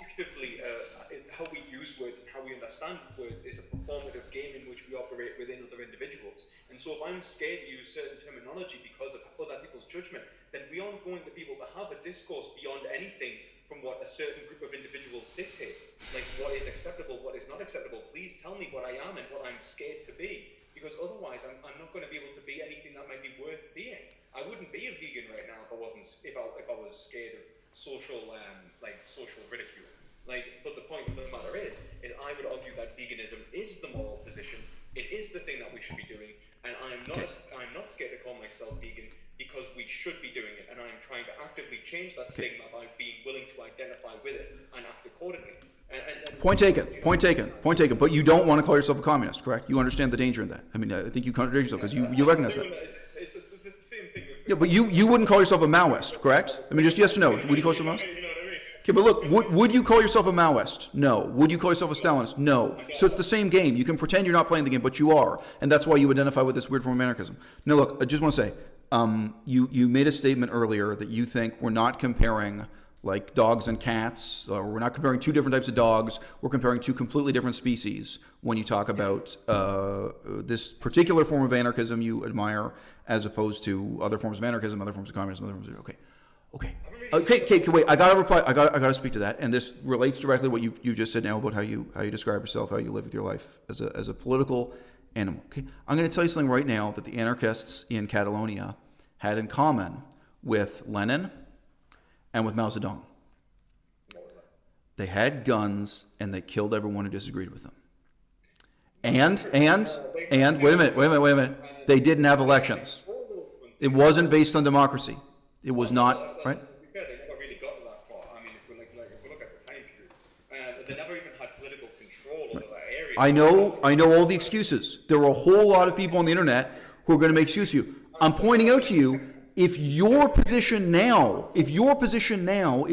Actively, how we use words and how we understand words is a performative game in which we operate within other individuals. And so if I'm scared to use certain terminology because of other people's judgment, then we aren't going to be able to have a discourse beyond anything from what a certain group of individuals dictate. What is acceptable, what is not acceptable. Please tell me what I am and what I'm scared to be. Because otherwise I'm not going to be able to be anything that might be worth being. I wouldn't be a vegan right now if I was scared of social ridicule. But the point of the matter is I would argue that veganism is the moral position. It is the thing that we should be doing, and I'm not scared to call myself vegan because we should be doing it, and I'm trying to actively change that stigma by being willing to identify with it and act accordingly. Point taken. But you don't want to call yourself a communist, correct? You understand the danger in that. I mean, I think you contradict yourself because you recognize that. It's the same thing. Yeah, but you wouldn't call yourself a Maoist, correct? I mean, just yes or no. Would you call yourself a Maoist? You know what I mean? Okay, but look, would you call yourself a Maoist? No. Would you call yourself a Stalinist? No. So it's the same game. You can pretend you're not playing the game, but you are. And that's why you identify with this weird form of anarchism. Now, look, I just want to say, you made a statement earlier that you think we're not comparing like dogs and cats. We're not comparing two different types of dogs. We're comparing two completely different species when you talk about this particular form of anarchism you admire as opposed to other forms of anarchism, other forms of communism, other forms of... Okay, wait. I gotta reply. I gotta speak to that, and this relates directly to what you just said now about how you describe yourself, how you live with your life as a political animal. Okay, I'm going to tell you something right now that the anarchists in Catalonia had in common with Lenin and with Mao Zedong. What was that? They had guns and they killed everyone who disagreed with them. And wait a minute. They didn't have elections. It wasn't based on democracy. It was not, right? They never really got to that far. I mean, if we look at the time period, they never even had political control over that area. I know all the excuses. There are a whole lot of people on the internet who are going to make excuses to you. I'm pointing out to you, if your position now is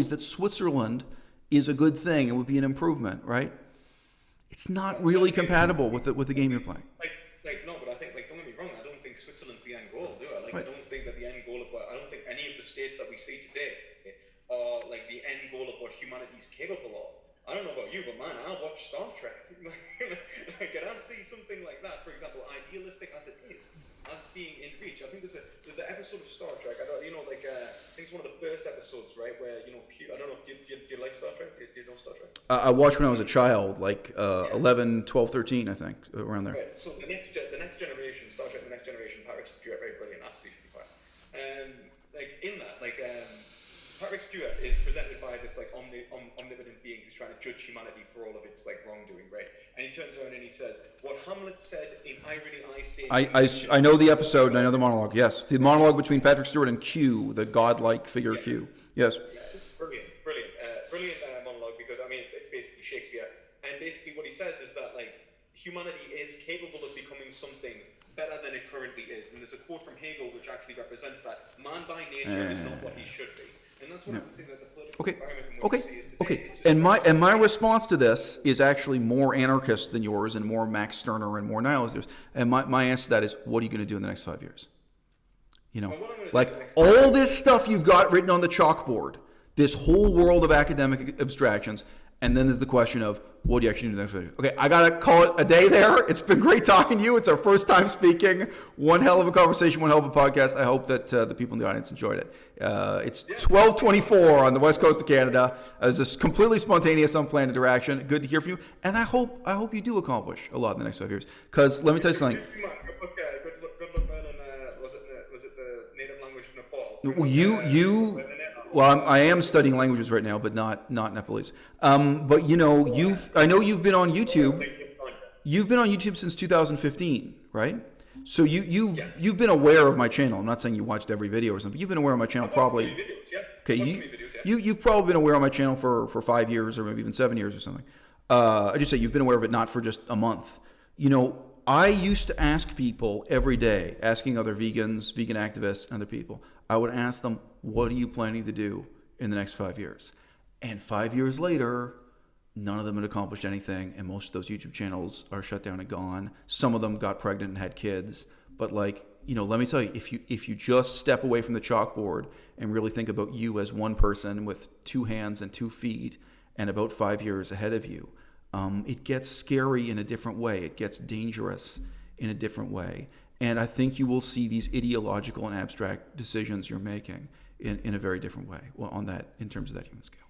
that Switzerland is a good thing and would be an improvement, right? It's not really compatible with the game you're playing. No, but I think, don't get me wrong, I don't think Switzerland's the end goal, do I? Right. I don't think that the end goal of I don't think any of the states that we see today are the end goal of what humanity's capable of. I don't know about you, but man, I watch Star Trek. And I see something like that, for example, idealistic as it is, as being in reach. I think there's the episode of Star Trek. I think it's one of the first episodes, right, where Q. I don't know. Do you like Star Trek? Do you know Star Trek? I watched when I was a child, 11, 12, 13, I think, around there. Right. So the next generation, Star Trek: The Next Generation, Patrick Stewart, very brilliant, absolutely should be class. Patrick Stewart is presented by this omnipotent being who's trying to judge humanity for all of its wrongdoing, right? And he turns around and he says, "What Hamlet said in irony, I say." I know the episode and I know the monologue. Yes, the monologue between Patrick Stewart and Q, the godlike figure Q. Yes. Yeah, it's brilliant monologue because it's basically Shakespeare, and basically what he says is that humanity is capable of becoming something better than it currently is, and there's a quote from Hegel which actually represents that man by nature is not what he should be. And that's what I'm saying, that the political environment and what we see is today. And my response to this is actually more anarchist than yours and more Max Stirner and more nihilist. And my answer to that is, what are you going to do in the next 5 years? All this stuff you've got written on the chalkboard, this whole world of academic abstractions, and then there's the question of, what do you actually do in the next 5 years? Okay, I got to call it a day there. It's been great talking to you. It's our first time speaking. One hell of a conversation, one hell of a podcast. I hope that the people in the audience enjoyed it. It's 12:24 on the west coast of Canada. It's this completely spontaneous, unplanned interaction. Good to hear from you. And I hope you do accomplish a lot in the next 5 years. Because let me tell you something. Good luck, man. And was it the native language of Nepal? Well, I am studying languages right now, but not Nepalese. But I know you've been on YouTube. You've been on YouTube since 2015, right? So you've been aware of my channel. I'm not saying you watched every video or something. But you've been aware of my channel probably. You've probably been aware of my channel for 5 years or maybe even 7 years or something. I just say you've been aware of it not for just a month. I used to ask people every day, asking other vegans, vegan activists, and other people. I would ask them, what are you planning to do in the next 5 years? And 5 years later, none of them had accomplished anything, and most of those YouTube channels are shut down and gone. Some of them got pregnant and had kids. But let me tell you, if you just step away from the chalkboard and really think about you as one person with 2 hands and 2 feet and about 5 years ahead of you, it gets scary in a different way. It gets dangerous in a different way. And I think you will see these ideological and abstract decisions you're making in a very different way in terms of that human scale.